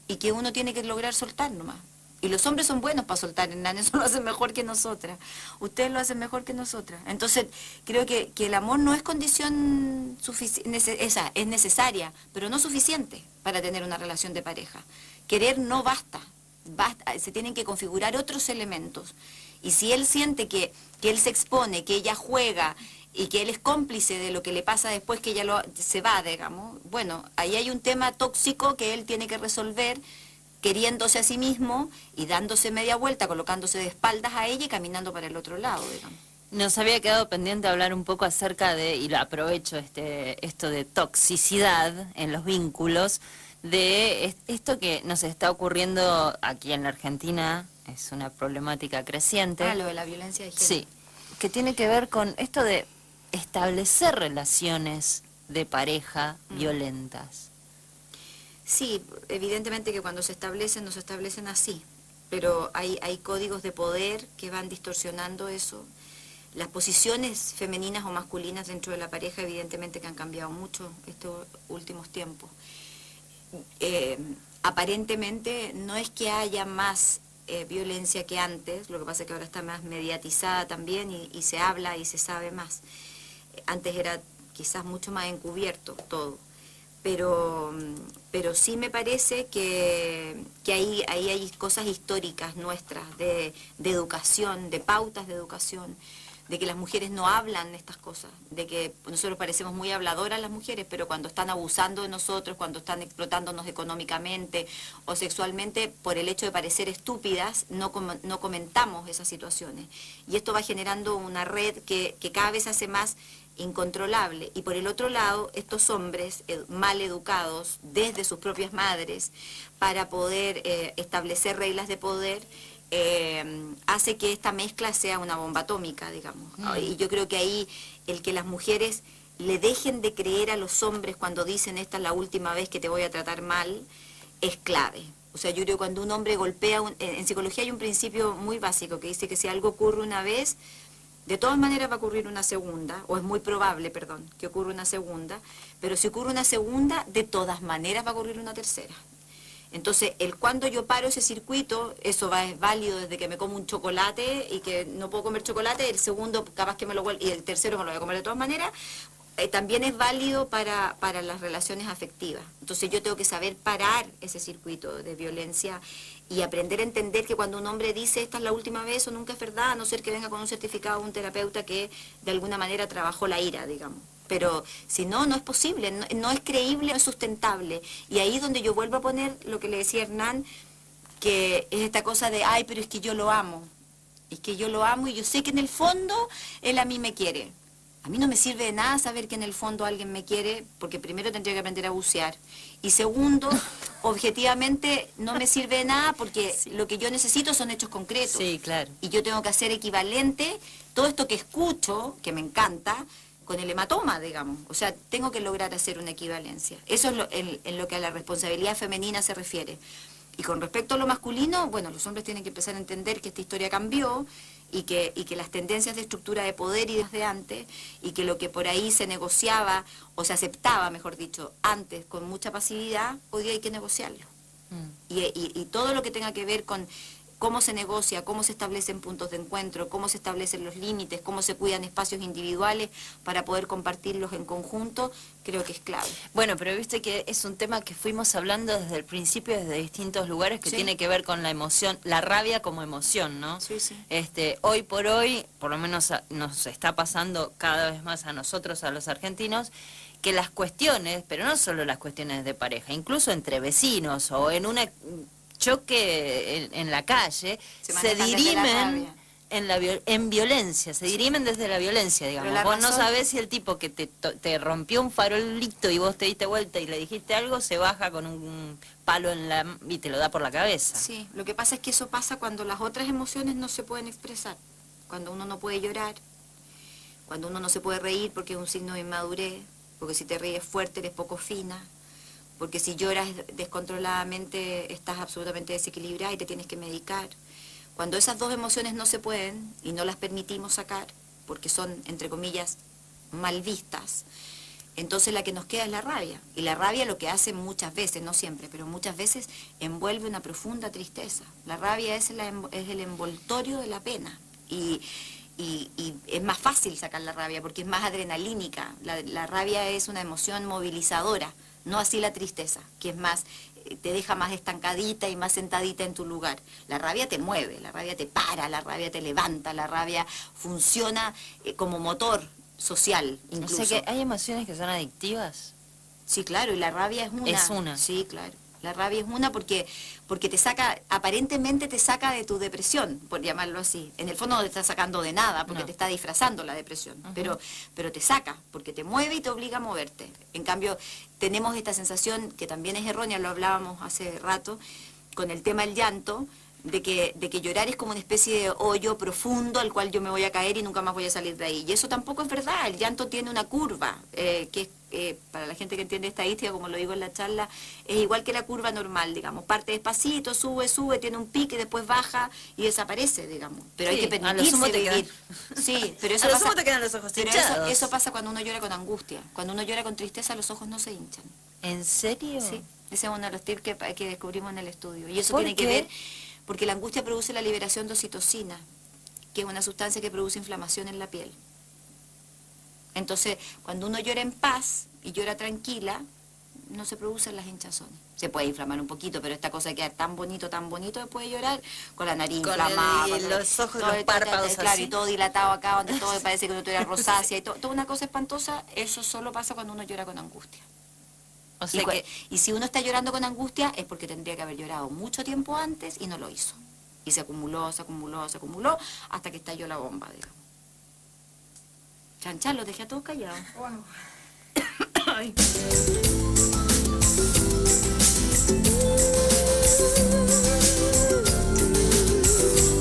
Y que uno tiene que lograr soltar nomás. Y los hombres son buenos para soltar, Hernán, eso lo hacen mejor que nosotras. Ustedes lo hacen mejor que nosotras. Entonces, creo que el amor no es condición es necesaria, pero no suficiente para tener una relación de pareja. Querer no basta, se tienen que configurar otros elementos. Y si él siente que él se expone, que ella juega y que él es cómplice de lo que le pasa después que ella se va, digamos, bueno, ahí hay un tema tóxico que él tiene que resolver queriéndose a sí mismo y dándose media vuelta, colocándose de espaldas a ella y caminando para el otro lado, digamos. Nos había quedado pendiente hablar un poco acerca de, y lo aprovecho esto de toxicidad en los vínculos, de esto que nos está ocurriendo aquí en la Argentina, es una problemática creciente. Ah, lo de la violencia de género. Sí, que tiene que ver con esto de establecer relaciones de pareja violentas. Sí, evidentemente que cuando se establecen, no se establecen así, pero hay códigos de poder que van distorsionando eso. Las posiciones femeninas o masculinas dentro de la pareja evidentemente que han cambiado mucho estos últimos tiempos. Aparentemente no es que haya más violencia que antes, lo que pasa es que ahora está más mediatizada también y se habla y se sabe más. Antes era quizás mucho más encubierto todo, pero sí me parece que ahí hay cosas históricas nuestras de educación, de pautas de educación, de que las mujeres no hablan estas cosas, de que nosotros parecemos muy habladoras las mujeres, pero cuando están abusando de nosotros, cuando están explotándonos económicamente o sexualmente, por el hecho de parecer estúpidas, no comentamos esas situaciones. Y esto va generando una red que cada vez se hace más incontrolable. Y por el otro lado, estos hombres mal educados desde sus propias madres para poder establecer reglas de poder, hace que esta mezcla sea una bomba atómica, digamos. Y yo creo que ahí el que las mujeres le dejen de creer a los hombres cuando dicen esta es la última vez que te voy a tratar mal, es clave. O sea, yo creo que cuando un hombre golpea, en psicología hay un principio muy básico que dice que si algo ocurre una vez, de todas maneras va a ocurrir una segunda, o es muy probable, perdón, que ocurra una segunda, pero si ocurre una segunda, de todas maneras va a ocurrir una tercera. Entonces, cuando yo paro ese circuito, eso es válido desde que me como un chocolate y que no puedo comer chocolate, el segundo capaz que me lo vuelvo, y el tercero me lo voy a comer de todas maneras, también es válido para las relaciones afectivas. Entonces yo tengo que saber parar ese circuito de violencia y aprender a entender que cuando un hombre dice esta es la última vez, eso nunca es verdad, a no ser que venga con un certificado de un terapeuta que de alguna manera trabajó la ira, digamos. Pero si no, no es posible, no es creíble, no es sustentable. Y ahí es donde yo vuelvo a poner lo que le decía Hernán, que es esta cosa de, ay, pero es que yo lo amo. Es que yo lo amo y yo sé que en el fondo él a mí me quiere. A mí no me sirve de nada saber que en el fondo alguien me quiere, porque primero tendría que aprender a bucear. Y segundo, objetivamente no me sirve de nada porque lo que yo necesito son hechos concretos. Sí, claro. Y yo tengo que hacer equivalente todo esto que escucho, que me encanta, con el hematoma, digamos. O sea, tengo que lograr hacer una equivalencia. Eso es en lo que a la responsabilidad femenina se refiere. Y con respecto a lo masculino, bueno, los hombres tienen que empezar a entender que esta historia cambió y que las tendencias de estructura de poder y desde antes, y que lo que por ahí se negociaba, o se aceptaba, mejor dicho, antes con mucha pasividad, hoy día hay que negociarlo. Y todo lo que tenga que ver con cómo se negocia, cómo se establecen puntos de encuentro, cómo se establecen los límites, cómo se cuidan espacios individuales para poder compartirlos en conjunto, creo que es clave. Bueno, pero viste que es un tema que fuimos hablando desde el principio, desde distintos lugares, que Sí. tiene que ver con la emoción, la rabia como emoción, ¿no? Sí, sí. Hoy por hoy, por lo menos nos está pasando cada vez más a nosotros, a los argentinos, que las cuestiones, pero no solo las cuestiones de pareja, incluso entre vecinos o en una choque en la calle, Se se manejan desde la dirimen rabia. en violencia, se dirimen desde la violencia, digamos. la Vos no razón- sabés si el tipo que te rompió un farolito y vos te diste vuelta y le dijiste algo, se baja con un palo y te lo da por la cabeza. Sí, lo que pasa es que eso pasa cuando las otras emociones no se pueden expresar, cuando uno no puede llorar, cuando uno no se puede reír porque es un signo de inmadurez, porque si te ríes fuerte eres poco fina, porque si lloras descontroladamente estás absolutamente desequilibrada y te tienes que medicar. Cuando esas dos emociones no se pueden y no las permitimos sacar, porque son, entre comillas, mal vistas, entonces la que nos queda es la rabia. Y la rabia lo que hace muchas veces, no siempre, pero muchas veces envuelve una profunda tristeza. La rabia es el envoltorio de la pena. Y es más fácil sacar la rabia porque es más adrenalínica. La rabia es una emoción movilizadora, no así la tristeza, que es más, te deja más estancadita y más sentadita en tu lugar. La rabia te mueve, la rabia te para, la rabia te levanta, la rabia funciona como motor social, incluso. O sea que hay emociones que son adictivas. Sí, claro, y la rabia es una. Es una. Sí, claro. La rabia es una porque te saca, aparentemente te saca de tu depresión, por llamarlo así. En el fondo no te está sacando de nada, porque No. te está disfrazando la depresión. Pero te saca, porque te mueve y te obliga a moverte. En cambio, tenemos esta sensación, que también es errónea, lo hablábamos hace rato, con el tema del llanto, de que llorar es como una especie de hoyo profundo al cual yo me voy a caer y nunca más voy a salir de ahí. Y eso tampoco es verdad. El llanto tiene una curva, que es, para la gente que entiende estadística, como lo digo en la charla, es igual que la curva normal, digamos. Parte despacito, sube, tiene un pique, después baja y desaparece, digamos. Pero Sí, hay que a lo sumo permitirse te vivir. Sí, pero eso A lo pasa, sumo te quedan los ojos pero hinchados. eso pasa cuando uno llora con angustia. Cuando uno llora con tristeza, los ojos no se hinchan. ¿En serio? Sí, ese es uno de los tips que descubrimos en el estudio. Y eso ¿Por tiene que qué? ver porque la angustia produce la liberación de oxitocina, que es una sustancia que produce inflamación en la piel. Entonces, cuando uno llora en paz y llora tranquila, no se producen las hinchazones. Se puede inflamar un poquito, pero esta cosa de quedar tan bonito, después de llorar, con la nariz Con inflamada. y los ojos, todo, los párpados claro, así. y todo dilatado acá, donde todo parece que uno tuviera rosácea, y toda una cosa espantosa. Eso solo pasa cuando uno llora con angustia. O sea que Y si uno está llorando con angustia es porque tendría que haber llorado mucho tiempo antes y no lo hizo. Y se acumuló, hasta que estalló la bomba, digamos. Chanchán, los dejé a todos callados.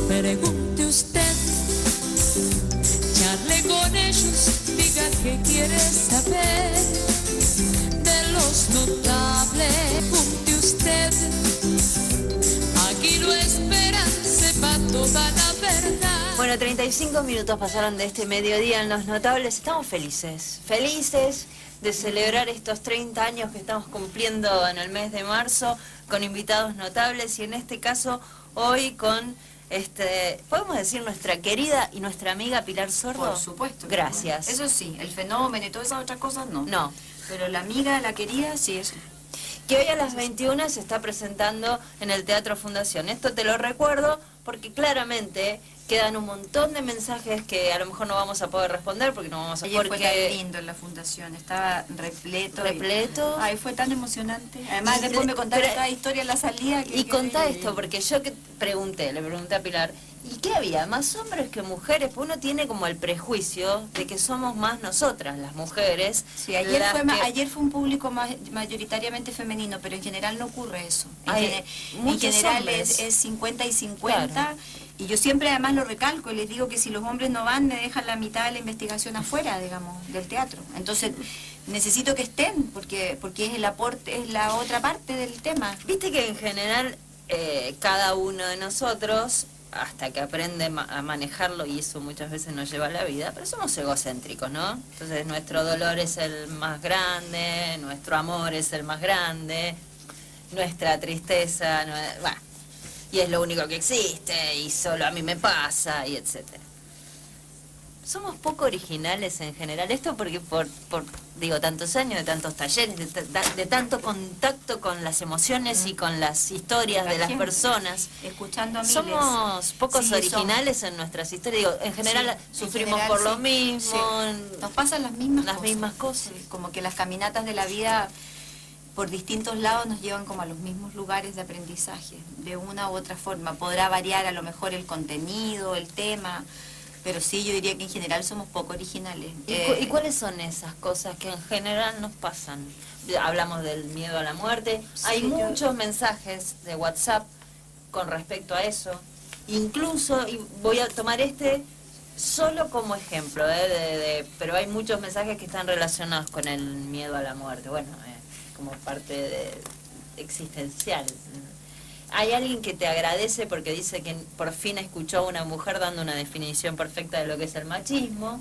Pregunte usted, charle con ellos, diga qué quiere saber de los notables. Pregunte usted, aquí lo esperan, sepa toda la verdad. Bueno, 35 minutos pasaron de este mediodía en Los Notables. Estamos felices de celebrar estos 30 años que estamos cumpliendo en el mes de marzo con invitados notables y en este caso hoy con, podemos decir, nuestra querida y nuestra amiga Pilar Sordo. Por supuesto. Gracias. Eso sí, el fenómeno y todas esas otras cosas no. No. Pero la amiga, la querida, sí, eso. Que hoy a las 21 se está presentando en el Teatro Fundación. Esto te lo recuerdo porque claramente quedan un montón de mensajes que a lo mejor no vamos a poder responder porque no vamos a Ayer fue tan porque lindo en la fundación, estaba repleto. repleto. Ay, fue tan emocionante. Además, Y después me contaron pero- cada historia en la salida. Y contá esto, porque yo le pregunté a Pilar, ¿y qué había? ¿Más hombres que mujeres? Pues uno tiene como el prejuicio de que somos más nosotras, las mujeres. Sí, ayer las que- ayer fue un público mayoritariamente femenino, pero en general no ocurre eso. Hay En muchos general hombres. es 50 y 50. Claro. Y yo siempre además lo recalco, les digo que si los hombres no van, me dejan la mitad de la investigación afuera, digamos, del teatro. Entonces, necesito que estén, porque es el aporte, es la otra parte del tema. Viste que en general cada uno de nosotros hasta que aprende a manejarlo, y eso muchas veces nos lleva a la vida, pero somos egocéntricos, ¿no? Entonces nuestro dolor es el más grande, nuestro amor es el más grande, nuestra tristeza, bueno, y es lo único que existe, y solo a mí me pasa, y etcétera. Somos poco originales en general, esto porque por digo, tantos años, de tantos talleres, de tanto contacto con las emociones y con las historias de las personas. Escuchando a miles. Somos pocos Sí, originales en nuestras historias. Digo, en general sufrimos por lo mismo. Sí. Nos pasan las mismas cosas. Sí, como que las caminatas de la vida por distintos lados nos llevan como a los mismos lugares de aprendizaje, de una u otra forma. Podrá variar a lo mejor el contenido, el tema, pero sí, yo diría que en general somos poco originales. ¿Y cuáles son esas cosas que en general nos pasan? Hablamos del miedo a la muerte. Sí, hay muchos mensajes de WhatsApp con respecto a eso. Incluso, y voy a tomar solo como ejemplo, pero hay muchos mensajes que están relacionados con el miedo a la muerte. Bueno, como parte existencial. Hay alguien que te agradece porque dice que por fin escuchó a una mujer dando una definición perfecta de lo que es el machismo.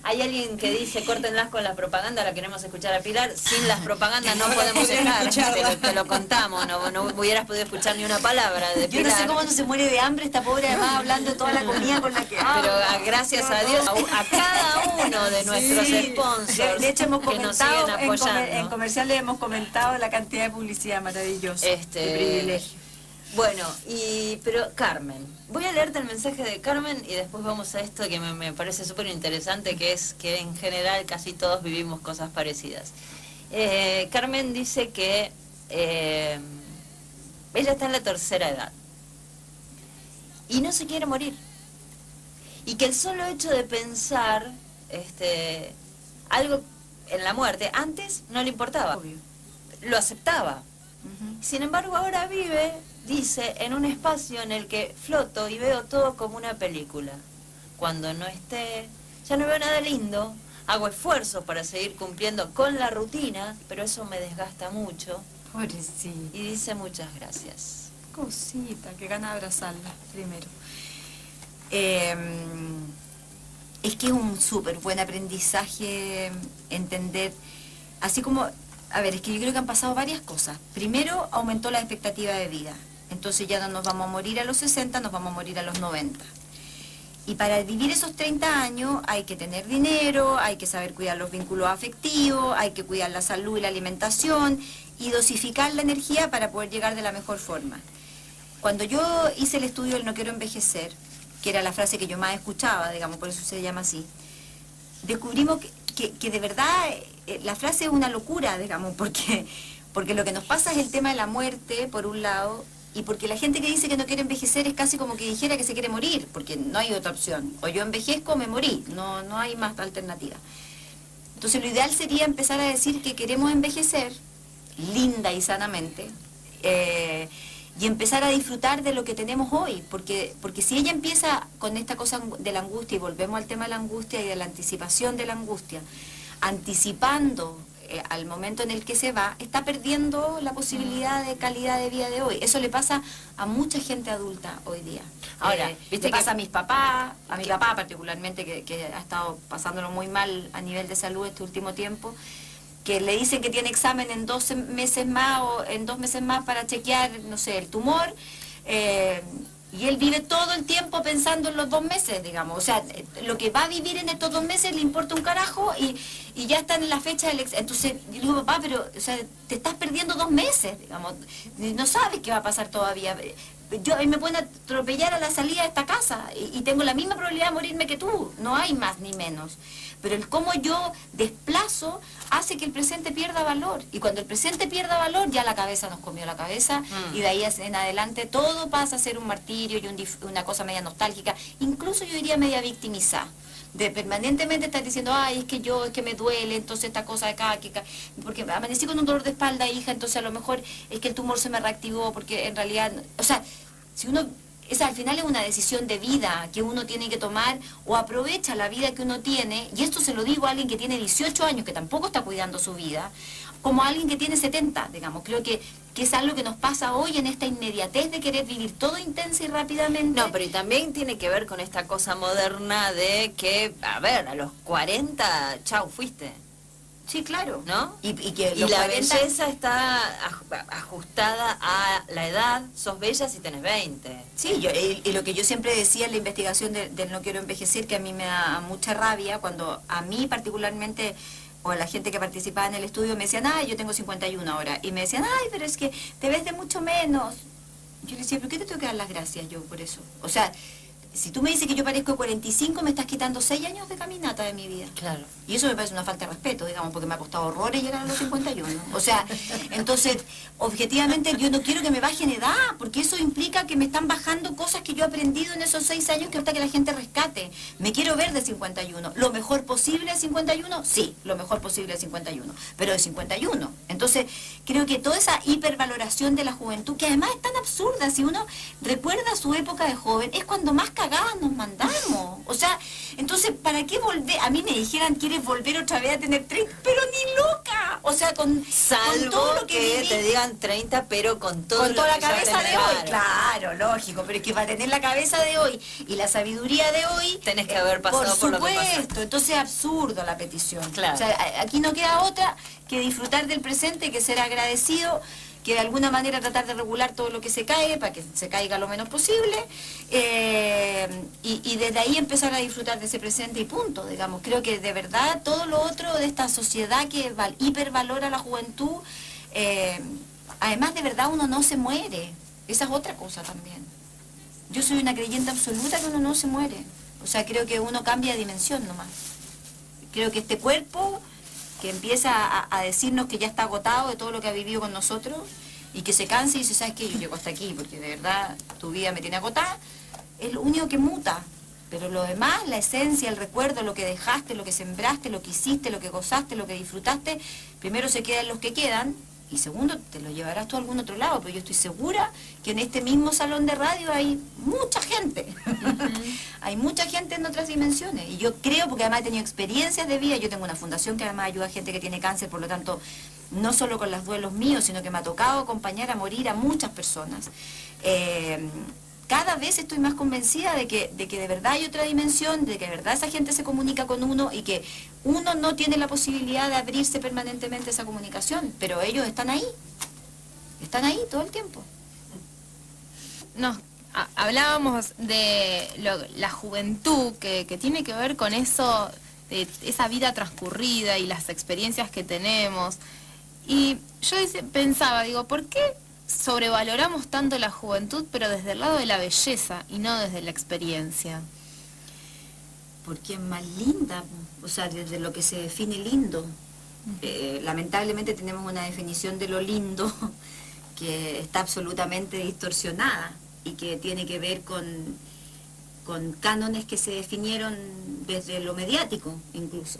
Hay alguien que dice, córtenlas con la propaganda, la queremos escuchar a Pilar. Sin las propagandas no podemos dejar, te lo contamos, no hubieras podido escuchar ni una palabra de Pilar. Yo no sé cómo no se muere de hambre esta pobre, además hablando de toda la comida con la que Pero gracias a Dios, a cada uno de nuestros sponsors de hecho, hemos que nos siguen apoyando. en comerciales hemos comentado la cantidad de publicidad maravillosa. De privilegio. Bueno, pero Carmen, voy a leerte el mensaje de Carmen y después vamos a esto que me parece súper interesante, que es que en general casi todos vivimos cosas parecidas. Carmen dice que ella está en la tercera edad y no se quiere morir, y que el solo hecho de pensar algo en la muerte antes no le importaba. Obvio. Lo aceptaba. Sin embargo, ahora vive, dice, en un espacio en el que floto y veo todo como una película. Cuando no esté, ya no veo nada lindo, hago esfuerzos para seguir cumpliendo con la rutina, pero eso me desgasta mucho. Pobrecita. Y dice muchas gracias. Cosita, que gana abrazarla primero. Es que es un súper buen aprendizaje entender, así como... A ver, es que yo creo que han pasado varias cosas. Primero, aumentó la expectativa de vida. Entonces ya no nos vamos a morir a los 60, nos vamos a morir a los 90. Y para vivir esos 30 años hay que tener dinero, hay que saber cuidar los vínculos afectivos, hay que cuidar la salud y la alimentación y dosificar la energía para poder llegar de la mejor forma. Cuando yo hice el estudio del no quiero envejecer, que era la frase que yo más escuchaba, digamos, por eso se llama así, descubrimos que de verdad la frase es una locura, digamos, porque lo que nos pasa es el tema de la muerte, por un lado, y porque la gente que dice que no quiere envejecer es casi como que dijera que se quiere morir, porque no hay otra opción. O yo envejezco o me morí, no hay más alternativa. Entonces lo ideal sería empezar a decir que queremos envejecer, linda y sanamente, y empezar a disfrutar de lo que tenemos hoy, porque si ella empieza con esta cosa de la angustia, y volvemos al tema de la angustia y de la anticipación de la angustia, anticipando al momento en el que se va, está perdiendo la posibilidad de calidad de vida de hoy. Eso le pasa a mucha gente adulta hoy día. Ahora, le pasa a mis papás, a mi papá particularmente, que ha estado pasándolo muy mal a nivel de salud este último tiempo, que le dicen que tiene examen en 12 meses más o en 2 meses más para chequear, no sé, el tumor, y él vive todo el tiempo pensando en los 2 meses, digamos. O sea, lo que va a vivir en estos 2 meses le importa un carajo y ya está en la fecha del examen. Entonces, yo digo, papá, pero o sea, te estás perdiendo 2 meses, digamos. No sabes qué va a pasar todavía. Me pueden atropellar a la salida de esta casa y tengo la misma probabilidad de morirme que tú. No hay más ni menos. Pero el cómo yo desplazo hace que el presente pierda valor. Y cuando el presente pierda valor, ya la cabeza nos comió la cabeza y de ahí en adelante todo pasa a ser un martirio y una cosa media nostálgica, incluso yo diría media victimizada. De permanentemente estar diciendo, ay, es que me duele, entonces esta cosa de acá, porque amanecí con un dolor de espalda, hija, entonces a lo mejor es que el tumor se me reactivó, porque en realidad, o sea, si uno esa al final es una decisión de vida que uno tiene que tomar, o aprovecha la vida que uno tiene, y esto se lo digo a alguien que tiene 18 años, que tampoco está cuidando su vida, como a alguien que tiene 70, digamos. Creo que es algo que nos pasa hoy en esta inmediatez de querer vivir todo intenso y rápidamente. No, pero y también tiene que ver con esta cosa moderna de que, a ver, a los 40, chau, fuiste. Sí, claro. ¿No? Y que Y los la 40 belleza está ajustada a la edad. Sos bella si tenés 20. Sí, y lo que yo siempre decía en la investigación del No Quiero Envejecer, que a mí me da mucha rabia, cuando a mí particularmente, o a la gente que participaba en el estudio, me decían, ay, yo tengo 51 ahora, y me decían, ay, pero es que te ves de mucho menos. Yo le decía, ¿pero qué te tengo que dar las gracias yo por eso? O sea, si tú me dices que yo parezco de 45, me estás quitando 6 años de caminata de mi vida. Claro. Y eso me parece una falta de respeto, digamos, porque me ha costado horrores llegar a los 51. O sea, entonces, objetivamente yo no quiero que me bajen edad, porque eso implica que me están bajando cosas que yo he aprendido en esos 6 años que hasta que la gente rescate. Me quiero ver de 51. ¿Lo mejor posible de 51? Sí, lo mejor posible de 51. Pero de 51. Entonces, creo que toda esa hipervaloración de la juventud, que además es tan absurda, si uno recuerda su época de joven, es cuando más cagadas nos mandamos. O sea, entonces, ¿para qué volver? A mí me dijeran, ¿quieres volver otra vez a tener 30? Pero ni loca. O sea, con todo lo que viví, te digan 30, pero con todo con lo toda la que ya cabeza tenés. de hoy. Claro, lógico, pero es que para tener la cabeza de hoy y la sabiduría de hoy, Tenés que haber pasado por lo que pasaste. supuesto, entonces es absurdo la petición. Claro. O sea, aquí no queda otra que disfrutar del presente, que ser agradecido, que de alguna manera tratar de regular todo lo que se cae, para que se caiga lo menos posible, y desde ahí empezar a disfrutar de ese presente y punto, digamos. Creo que de verdad todo lo otro de esta sociedad que hipervalora la juventud, además de verdad uno no se muere, esa es otra cosa también. Yo soy una creyente absoluta que uno no se muere, o sea, creo que uno cambia de dimensión nomás. Creo que este cuerpo que empieza a decirnos que ya está agotado de todo lo que ha vivido con nosotros y que se cansa y dice, ¿sabes qué? Yo llego hasta aquí porque de verdad tu vida me tiene agotada, es lo único que muta. Pero lo demás, la esencia, el recuerdo, lo que dejaste, lo que sembraste, lo que hiciste, lo que gozaste, lo que disfrutaste, primero se quedan los que quedan y segundo te lo llevarás tú a algún otro lado. Pero yo estoy segura que en este mismo salón de radio hay mucha gente. Hay mucha gente en otras dimensiones. Y yo creo, porque además he tenido experiencias de vida, yo tengo una fundación que además ayuda a gente que tiene cáncer, por lo tanto, no solo con los duelos míos, sino que me ha tocado acompañar a morir a muchas personas. Cada vez estoy más convencida de que de verdad hay otra dimensión, de que de verdad esa gente se comunica con uno y que uno no tiene la posibilidad de abrirse permanentemente a esa comunicación, pero ellos están ahí todo el tiempo. Hablábamos de la juventud que tiene que ver con eso, de esa vida transcurrida y las experiencias que tenemos. Y yo pensaba, digo, ¿por qué sobrevaloramos tanto la juventud, pero desde el lado de la belleza y no desde la experiencia? Porque es más linda, o sea, desde lo que se define lindo. Lamentablemente tenemos una definición de lo lindo que está absolutamente distorsionada y que tiene que ver con cánones que se definieron desde lo mediático incluso.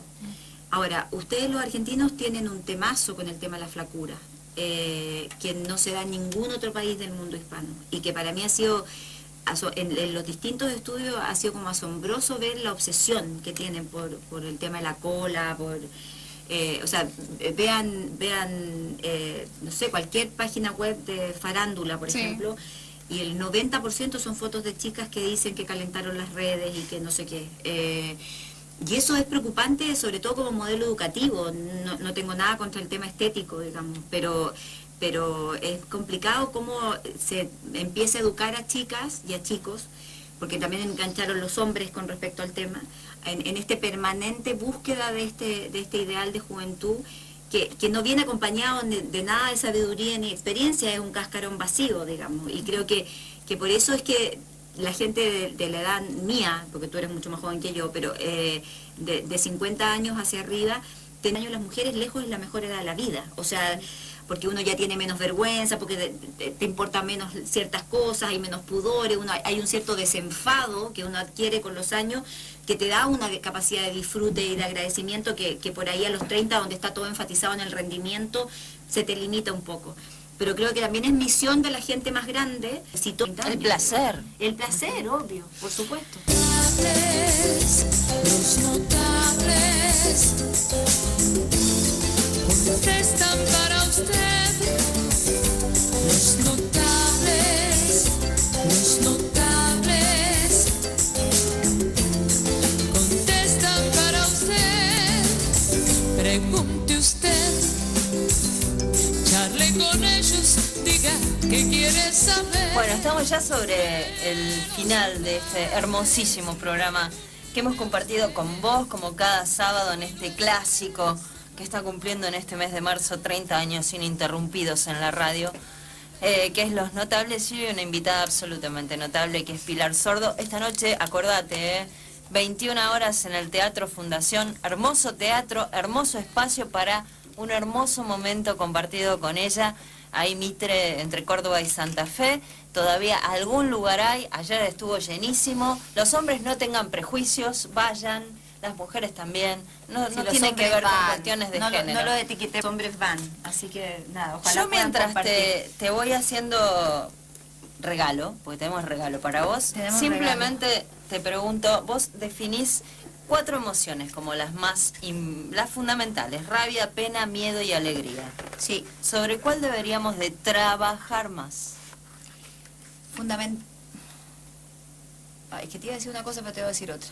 Ahora, ustedes los argentinos tienen un temazo con el tema de la flacura, que no se da en ningún otro país del mundo hispano y que para mí ha sido, en los distintos estudios ha sido como asombroso ver la obsesión que tienen por el tema de la cola, o sea, vean no sé, cualquier página web de farándula, por ejemplo, y el 90% son fotos de chicas que dicen que calentaron las redes y que no sé qué. Y eso es preocupante, sobre todo como modelo educativo. No tengo nada contra el tema estético, digamos, pero es complicado cómo se empieza a educar a chicas y a chicos, porque también engancharon los hombres con respecto al tema, en este permanente búsqueda de este ideal de juventud que no viene acompañado de nada de sabiduría ni experiencia, es un cascarón vacío, digamos. Y creo que por eso es que la gente de la edad mía, porque tú eres mucho más joven que yo, pero de 50 años hacia arriba, las mujeres lejos es la mejor edad de la vida. O sea, porque uno ya tiene menos vergüenza, porque te importan menos ciertas cosas, hay menos pudores, hay un cierto desenfado que uno adquiere con los años, que te da una capacidad de disfrute y de agradecimiento que por ahí a los 30, donde está todo enfatizado en el rendimiento, se te limita un poco. pero creo que también es misión de la gente más grande. El placer. El placer, obvio, por supuesto. Los notables contestan para usted. Los notables contestan para usted. Pregunte usted, charle con ellos, diga qué quiere saber. Bueno, estamos ya sobre el final de este hermosísimo programa que hemos compartido con vos, como cada sábado, en este clásico que está cumpliendo en este mes de marzo 30 años ininterrumpidos en la radio, que es Los Notables, y una invitada absolutamente notable, que es Pilar Sordo. Esta noche, acordate, 21 horas en el Teatro Fundación, hermoso teatro, hermoso espacio para un hermoso momento compartido con ella. Ahí Mitre, entre Córdoba y Santa Fe, todavía algún lugar hay, ayer estuvo llenísimo. Los hombres no tengan prejuicios, vayan, las mujeres también, no tiene que ver con cuestiones de género. No lo etiqueté, los hombres van, así que nada, ojalá. Yo mientras te voy haciendo regalo, porque tenemos regalo para vos, simplemente te pregunto, vos definís 4 emociones como las las fundamentales: rabia, pena, miedo y alegría. Sí. ¿Sobre cuál deberíamos de trabajar más? Es que te iba a decir una cosa, pero te voy a decir otra.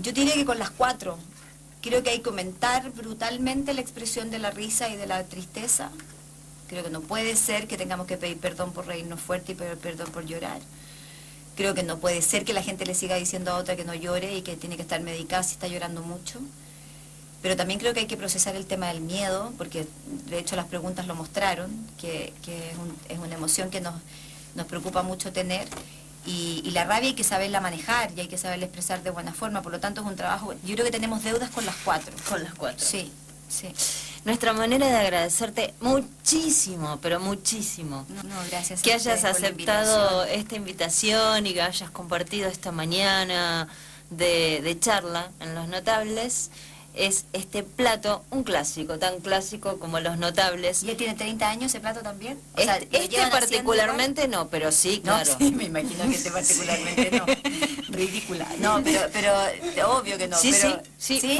Yo diría que con las 4. Creo que hay que aumentar brutalmente la expresión de la risa y de la tristeza. Creo que no puede ser que tengamos que pedir perdón por reírnos fuerte y pedir perdón por llorar. Creo que no puede ser que la gente le siga diciendo a otra que no llore y que tiene que estar medicada si está llorando mucho. Pero también creo que hay que procesar el tema del miedo, porque de hecho las preguntas lo mostraron, que es una emoción que nos preocupa mucho tener. Y la rabia hay que saberla manejar y hay que saberla expresar de buena forma. Por lo tanto es un trabajo, yo creo que tenemos deudas con las 4. Con las 4. Sí, sí. Nuestra manera de agradecerte muchísimo, pero muchísimo, No, gracias que a hayas ustedes por la aceptado esta invitación y que hayas compartido esta mañana de charla en Los Notables. Es este plato, un clásico, tan clásico como Los Notables. ¿Ya tiene 30 años ese plato también? O Este particularmente no, pero sí, claro. No, sí, me imagino que este particularmente no. Ridícula. No, pero obvio que no. Sí, pero, sí,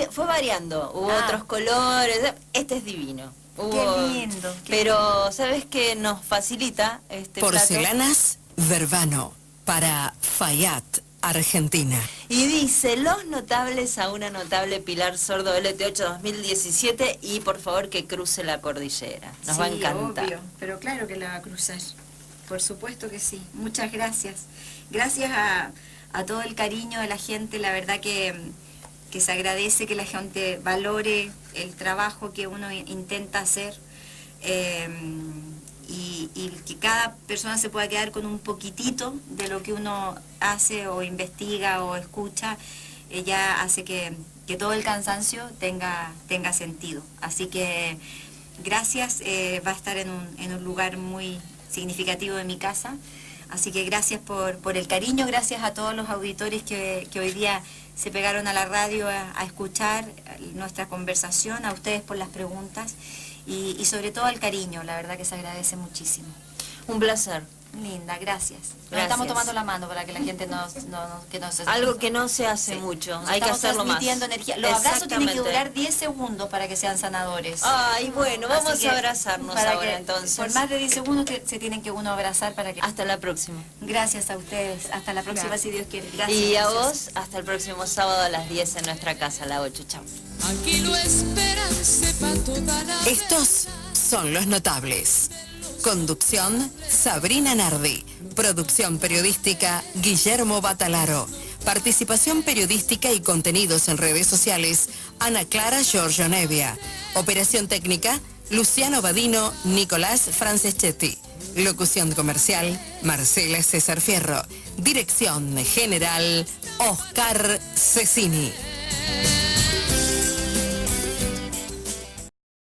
fue variando. Hubo otros colores. Este es divino. Qué lindo. Pero, ¿sabes qué nos facilita este Porcelanas Verbano para Fayat, Argentina. Y dice: Los Notables a una notable Pilar Sordo, LT8 2017, y por favor que cruce la cordillera. Nos va a encantar. Obvio, pero claro que la va a cruzar. Por supuesto que sí. Muchas gracias. Gracias a todo el cariño de la gente. La verdad que se agradece que la gente valore el trabajo que uno intenta hacer. Y que cada persona se pueda quedar con un poquitito de lo que uno hace o investiga o escucha, ya hace que todo el cansancio tenga sentido. Así que gracias, va a estar en un lugar muy significativo de mi casa. Así que gracias por el cariño, gracias a todos los auditores que hoy día se pegaron a la radio a escuchar nuestra conversación, a ustedes por las preguntas. Y sobre todo al cariño, la verdad que se agradece muchísimo. Un placer. Linda, gracias. Nos estamos tomando la mano para que la gente algo que no se hace mucho, hay que hacerlo más. Energía. Los abrazos tienen que durar 10 segundos para que sean sanadores. Ay, bueno, vamos a abrazarnos ahora entonces. Por más de 10 segundos se tienen que uno abrazar para que... Hasta la próxima. Gracias a ustedes. Hasta la próxima, si Dios quiere. Gracias. Y a vos, hasta el próximo sábado a las 10 en nuestra casa, a la 8. Chao. Aquí lo esperan, sepa toda la... Estos son Los Notables. Conducción, Sabrina Nardi. Producción periodística, Guillermo Batalaro. Participación periodística y contenidos en redes sociales, Ana Clara Giorgio Nevia. Operación técnica, Luciano Badino, Nicolás Franceschetti. Locución comercial, Marcela César Fierro. Dirección general, Oscar Cecchini.